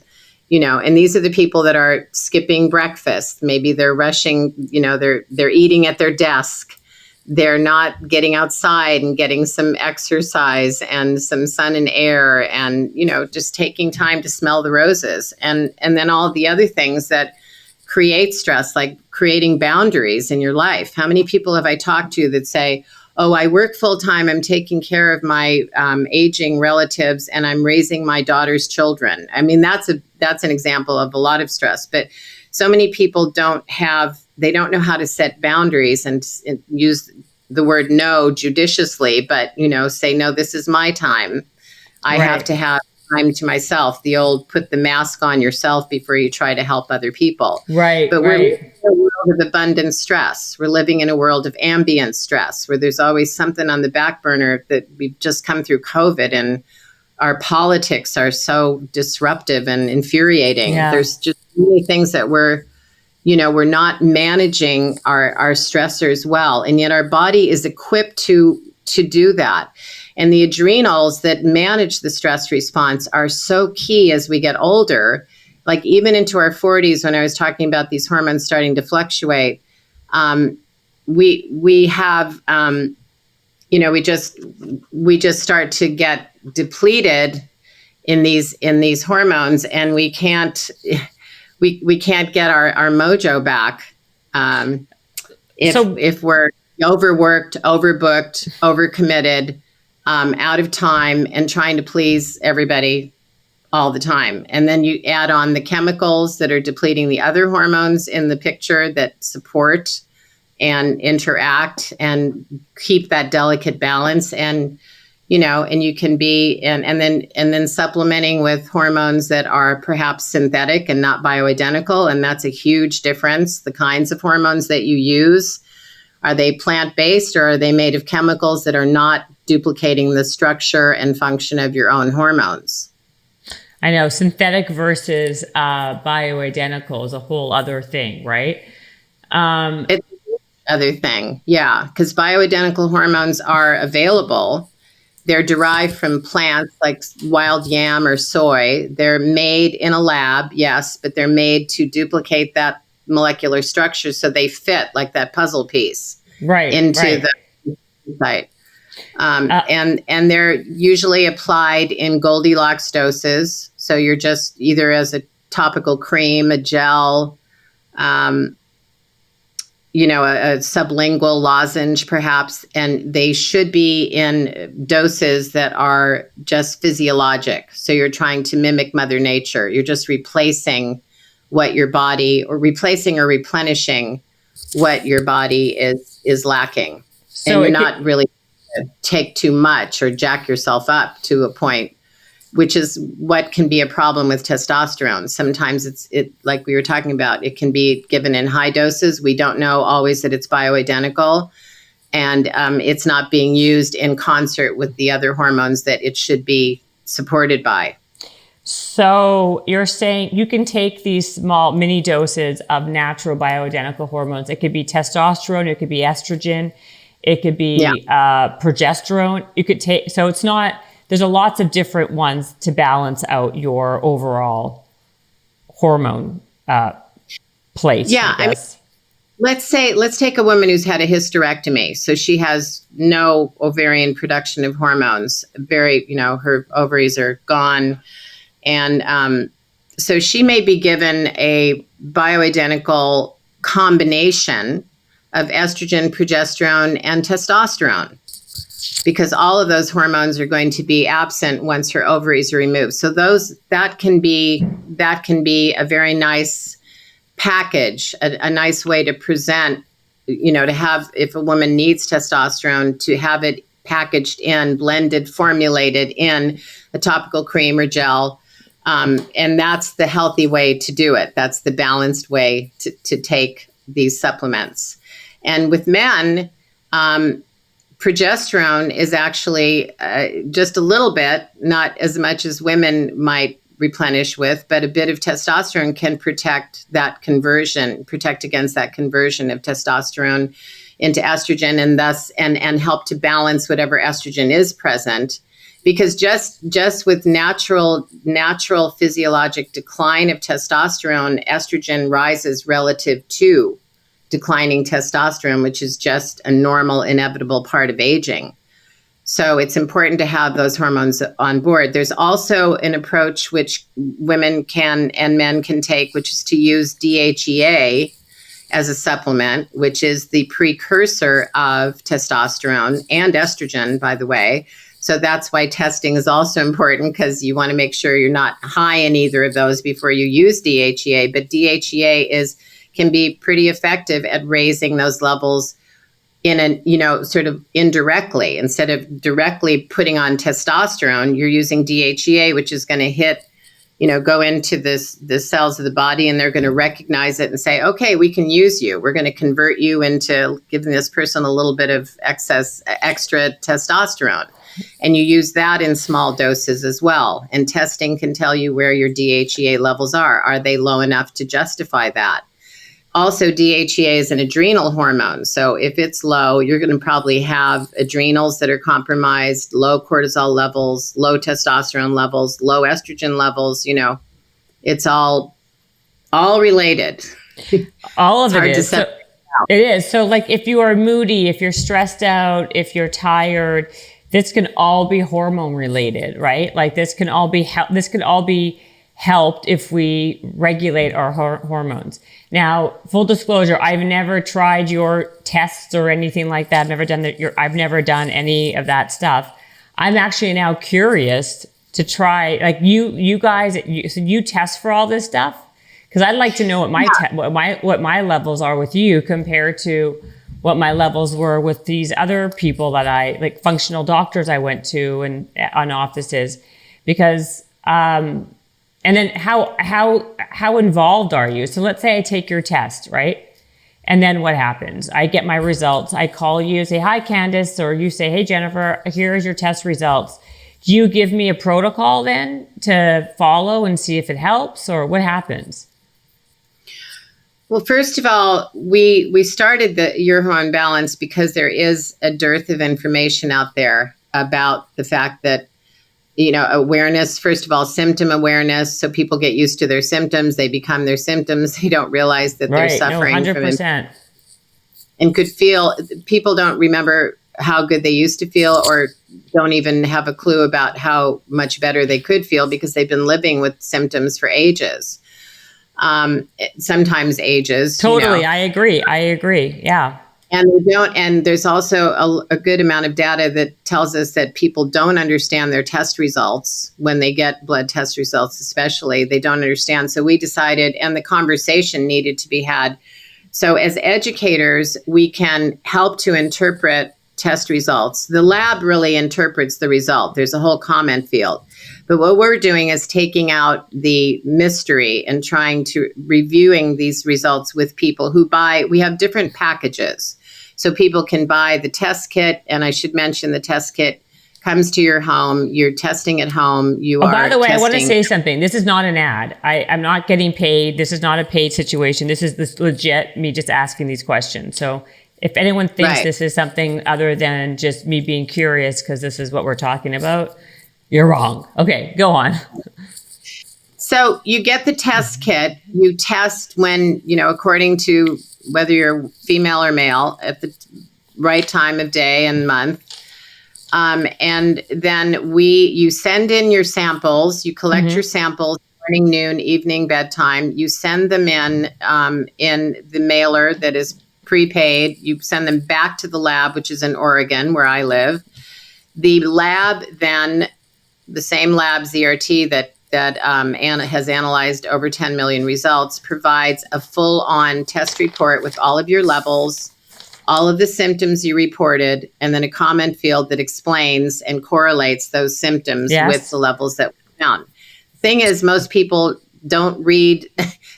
these are the people that are skipping breakfast. Maybe they're rushing, they're eating at their desk. They're not getting outside and getting some exercise and some sun and air and, just taking time to smell the roses. And then all the other things that create stress, like creating boundaries in your life. How many people have I talked to that say, oh, I work full time, I'm taking care of my aging relatives and I'm raising my daughter's children. I mean, that's an example of a lot of stress, but so many people don't know how to set boundaries and use the word no judiciously, but, say, no, this is my time. I have to have time to myself. The old put the mask on yourself before you try to help other people. Right. But we're living in a world of abundant stress. We're living in a world of ambient stress where there's always something on the back burner that we've just come through COVID and our politics are so disruptive and infuriating. Yeah. There's just many things that we're not managing our stressors well. And yet our body is equipped to do that. And the adrenals that manage the stress response are so key as we get older, like even into our 40s, when I was talking about these hormones starting to fluctuate, we have, we just start to get depleted in these hormones, and we can't get our mojo back if we're overworked, overbooked, overcommitted, out of time, and trying to please everybody all the time. And then you add on the chemicals that are depleting the other hormones in the picture that support and interact and keep that delicate balance. And you can be and then supplementing with hormones that are perhaps synthetic and not bioidentical, and that's a huge difference. The kinds of hormones that you use, are they plant-based or are they made of chemicals that are not duplicating the structure and function of your own hormones? I know synthetic versus bioidentical is a whole other thing, right? It's another thing, yeah, because bioidentical hormones are available. They're derived from plants like wild yam or soy. They're made in a lab, yes, but they're made to duplicate that molecular structure so they fit like that puzzle piece into the site. And they're usually applied in Goldilocks doses. So you're just either as a topical cream, a gel, a sublingual lozenge perhaps, and they should be in doses that are just physiologic. So you're trying to mimic Mother Nature. You're just replacing what your body, or replacing or replenishing what your body is lacking. So and you're not really take too much or jack yourself up to a point which is what can be a problem with testosterone. Sometimes it like we were talking about, it can be given in high doses. We don't know always that it's bioidentical, and it's not being used in concert with the other hormones that it should be supported by. So you're saying you can take these small mini doses of natural bioidentical hormones. It could be testosterone, it could be estrogen, it could be progesterone. You could take, so it's not, there's lots of different ones to balance out your overall hormone plate. Yeah, I mean, let's take a woman who's had a hysterectomy. So she has no ovarian production of hormones. Her ovaries are gone. And so she may be given a bioidentical combination of estrogen, progesterone, and testosterone, because all of those hormones are going to be absent once her ovaries are removed. So that can be a very nice package, a nice way to present, to have, if a woman needs testosterone, to have it packaged in, blended, formulated in a topical cream or gel. And that's the healthy way to do it. That's the balanced way to take these supplements. And with men, progesterone is actually just a little bit, not as much as women might replenish with, but a bit of testosterone can protect against that conversion of testosterone into estrogen, and thus and help to balance whatever estrogen is present. Because just with natural physiologic decline of testosterone, estrogen rises relative to declining testosterone, which is just a normal, inevitable part of aging. So it's important to have those hormones on board. There's also an approach which women can and men can take, which is to use DHEA as a supplement, which is the precursor of testosterone and estrogen, by the way. So that's why testing is also important, because you want to make sure you're not high in either of those before you use DHEA. But DHEA can be pretty effective at raising those levels in sort of indirectly. Instead of directly putting on testosterone, you're using DHEA, which is going to hit, go into the cells of the body, and they're going to recognize it and say, okay, we can use you. We're going to convert you into giving this person a little bit of extra testosterone. And you use that in small doses as well. And testing can tell you where your DHEA levels are. Are they low enough to justify that? Also, DHEA is an adrenal hormone. So if it's low, you're going to probably have adrenals that are compromised, low cortisol levels, low testosterone levels, low estrogen levels. It's all related. All of it is. It is. So like if you are moody, if you're stressed out, if you're tired, this can all be hormone related, right? Like this can all be helped if we regulate our hormones. Now, full disclosure, I've never tried your tests or anything like that. I've never done any of that stuff. I'm actually now curious to try, like you guys, so you test for all this stuff? Because I'd like to know what my levels are with you compared to what my levels were with these other people that like functional doctors I went to and on offices, because, and then how involved are you? So let's say I take your test, right? And then what happens? I get my results. I call you, say, hi, Candace, or you say, hey, Jennifer, here's your test results. Do you give me a protocol then to follow and see if it helps, or what happens? Well, first of all, we started your hormone balance because there is a dearth of information out there about the fact that, awareness, first of all, symptom awareness. So people get used to their symptoms. They become their symptoms. They don't realize that they're suffering 100%. And people don't remember how good they used to feel, or don't even have a clue about how much better they could feel, because they've been living with symptoms for ages. Sometimes ages. Totally. I agree. Yeah. And there's also a good amount of data that tells us that people don't understand their test results when they get blood test results, especially. They don't understand. So we decided, and the conversation needed to be had. So as educators, we can help to interpret test results. The lab really interprets the result. There's a whole comment field. But what we're doing is taking out the mystery and reviewing these results with people who buy. We have different packages. So people can buy the test kit. And I should mention the test kit comes to your home. You're testing at home. By the way, I want to say something. This is not an ad. I'm not getting paid. This is not a paid situation. This is legit me just asking these questions. So if anyone thinks this is something other than just me being curious because this is what we're talking about, you're wrong. Okay, go on. So you get the test kit. You test when, according to whether you're female or male at the right time of day and month. And then you send in your samples. You collect your samples morning, noon, evening, bedtime. You send them in the mailer that is prepaid. You send them back to the lab, which is in Oregon, where I live. The lab then, the same lab, ZRT, that Anna has analyzed over 10 million results, provides a full-on test report with all of your levels, all of the symptoms you reported, and then a comment field that explains and correlates those symptoms with the levels that we found. The thing is, most people don't read,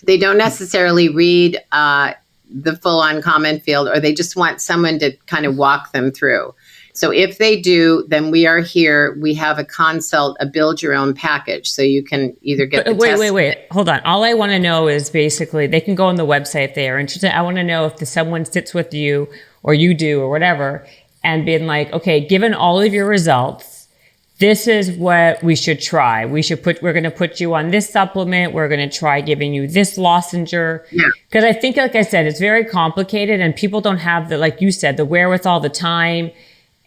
they don't necessarily read the full-on comment field, or they just want someone to kind of walk them through. So if they do, then we are here. We have a consult, a build your own package. So you can either get Wait. Hold on. All I want to know is basically, they can go on the website if they are interested. I want to know if someone sits with you or you do or whatever and being like, okay, given all of your results, this is what we should try. We're going to put you on this supplement. We're going to try giving you this lozenger. Because I think, like I said, it's very complicated and people don't have like you said, the wherewithal, the time,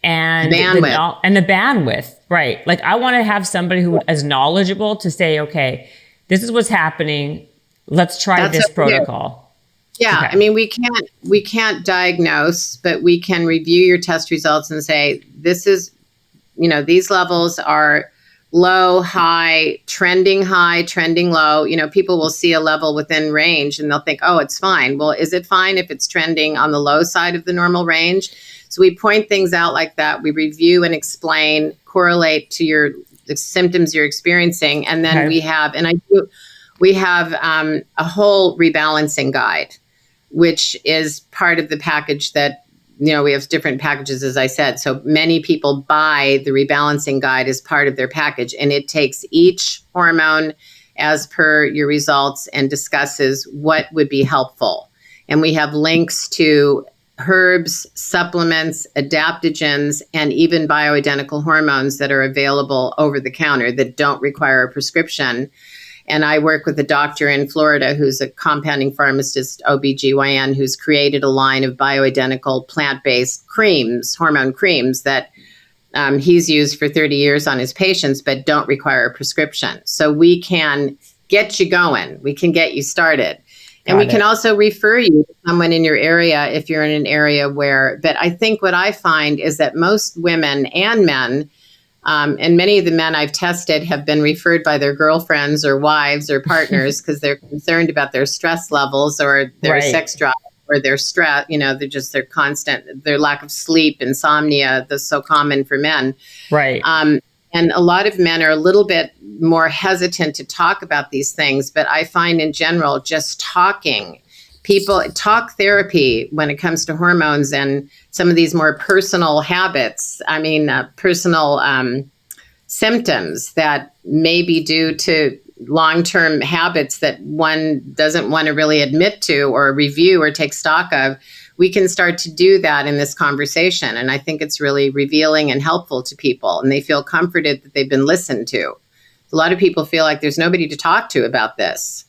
and the bandwidth, right? Like I want to have somebody who is knowledgeable to say, okay, this is what's happening. Let's try this protocol. Yeah. Okay. I mean, we can't diagnose, but we can review your test results and say, this is, these levels are low, high, trending low. People will see a level within range and they'll think, oh, it's fine. Well, is it fine if it's trending on the low side of the normal range? So we point things out like that. We review and explain, correlate to the symptoms you're experiencing. And then we have a whole rebalancing guide, which is part of the package that, we have different packages, as I said. So many people buy the rebalancing guide as part of their package, and it takes each hormone as per your results and discusses what would be helpful. And we have links to herbs, supplements, adaptogens, and even bioidentical hormones that are available over the counter that don't require a prescription. And I work with a doctor in Florida who's a compounding pharmacist, OBGYN, who's created a line of bioidentical plant-based creams, hormone creams that he's used for 30 years on his patients, but don't require a prescription. So we can get you going. We can get you started. And we can also refer you to someone in your area if you're in an area but I think what I find is that most women and men, and many of the men I've tested have been referred by their girlfriends or wives or partners because they're concerned about their stress levels or their sex drive or their stress, their lack of sleep, insomnia, that's so common for men. Right. And a lot of men are a little bit more hesitant to talk about these things, but I find in general, just talking, people talk therapy when it comes to hormones and some of these more personal habits, personal symptoms that may be due to long-term habits that one doesn't want to really admit to or review or take stock of. We can start to do that in this conversation. And I think it's really revealing and helpful to people. And they feel comforted that they've been listened to. A lot of people feel like there's nobody to talk to about this.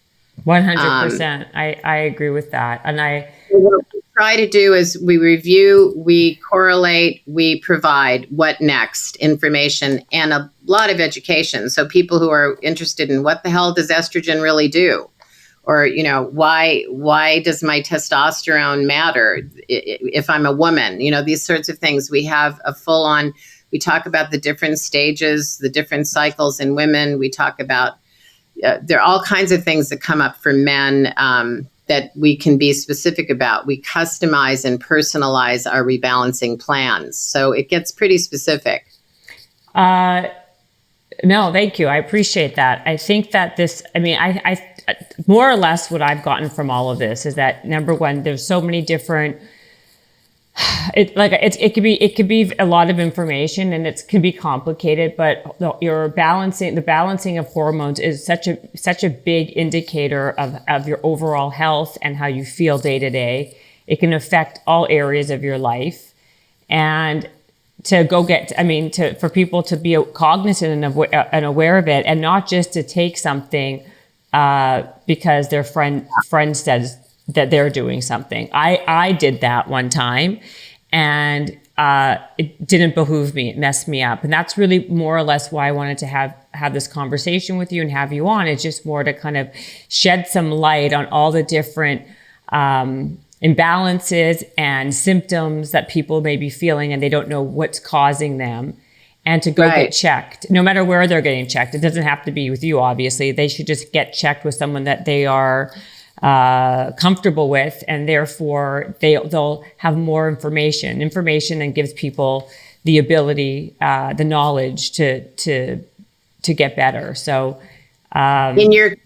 100%. I agree with that. And what we try to do is we review, we correlate, we provide what next information and a lot of education. So people who are interested in what the hell does estrogen really do? Or, why does my testosterone matter if I'm a woman? These sorts of things. We have a full-on, we talk about the different stages, the different cycles in women. We talk about, there are all kinds of things that come up for men that we can be specific about. We customize and personalize our rebalancing plans. So it gets pretty specific. No, thank you. I appreciate that. I think that I more or less what I've gotten from all of this is that, number one, there's so many different, it could be a lot of information, and it can be complicated, but the balancing of hormones is such a big indicator of your overall health and how you feel day to day. It can affect all areas of your life. And for people to be cognizant and aware of it, and not just to take something because their friend says that they're doing something. I did that one time, and it didn't behoove me. It messed me up. And that's really more or less why I wanted to have this conversation with you and have you on. It's just more to kind of shed some light on all the different imbalances and symptoms that people may be feeling, and they don't know what's causing them, and to go get checked, no matter where they're getting checked. It doesn't have to be with you, obviously. They should just get checked with someone that they are comfortable with, and therefore they'll have more information and gives people the ability, the knowledge to get better. So in your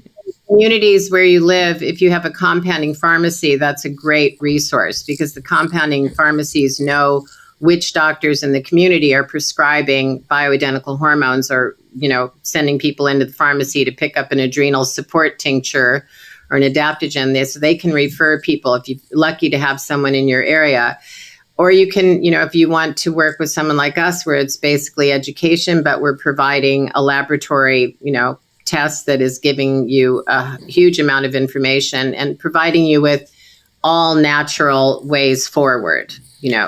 communities where you live, if you have a compounding pharmacy, that's a great resource, because the compounding pharmacies know which doctors in the community are prescribing bioidentical hormones, or, sending people into the pharmacy to pick up an adrenal support tincture or an adaptogen. So they can refer people if you're lucky to have someone in your area. Or you can, if you want to work with someone like us, where it's basically education, but we're providing a laboratory, test that is giving you a huge amount of information and providing you with all natural ways forward,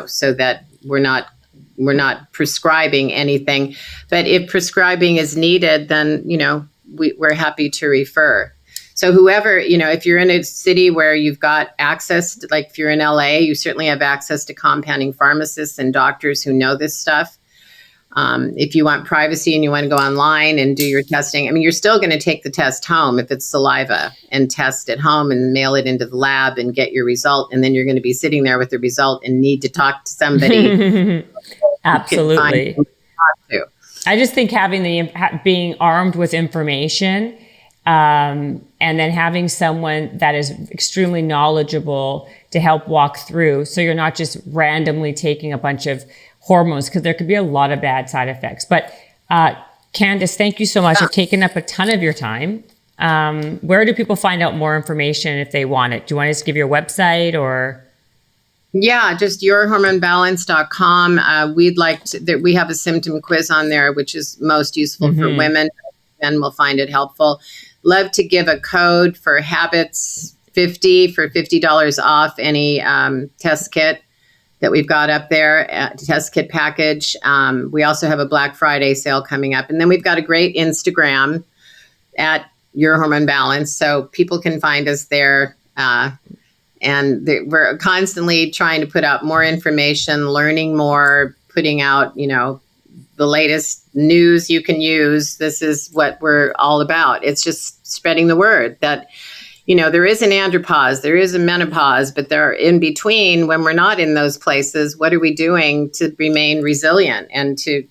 so that we're not prescribing anything. But if prescribing is needed, then, we're happy to refer. So whoever, if you're in a city where you've got access to, like if you're in LA, you certainly have access to compounding pharmacists and doctors who know this stuff. If you want privacy and you want to go online and do your testing, you're still going to take the test home if it's saliva, and test at home and mail it into the lab and get your result. And then you're going to be sitting there with the result and need to talk to somebody. Absolutely. I just think being armed with information, and then having someone that is extremely knowledgeable to help walk through. So you're not just randomly taking a bunch of hormones, because there could be a lot of bad side effects. But Candace, thank you so much. I've taken up a ton of your time. Where do people find out more information if they want it? Do you want us to give your website, or? Yeah, just yourhormonebalance.com. We have a symptom quiz on there, which is most useful for women. Men will find it helpful. Love to give a code for Habits 50 for $50 off any test kit that we've got up there, test kit package. We also have a Black Friday sale coming up. And then we've got a great Instagram at Your Hormone Balance, so people can find us there. We're constantly trying to put out more information, learning more, putting out, the latest news you can use. This is what we're all about. It's just spreading the word that, there is an andropause, there is a menopause, but they're in between. When we're not in those places, what are we doing to remain resilient and to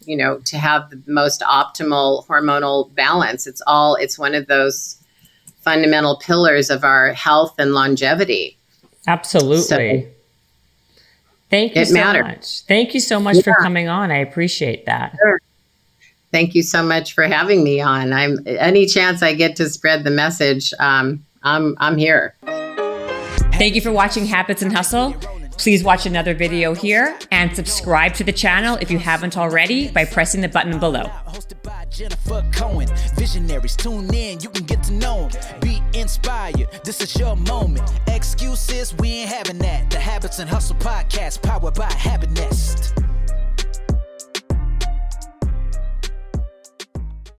have the most optimal hormonal balance? It's one of those fundamental pillars of our health and longevity. Absolutely. So, thank you so much. Thank you so much for coming on. I appreciate that. Sure. Thank you so much for having me on. Any chance I get to spread the message, I'm here. Thank you for watching Habits and Hustle. Please watch another video here and subscribe to the channel if you haven't already by pressing the button below. Visionaries, tune in, you can get to know them. Be inspired, this is your moment. Excuses, we ain't having that. The Habits and Hustle podcast, powered by Habit Nest.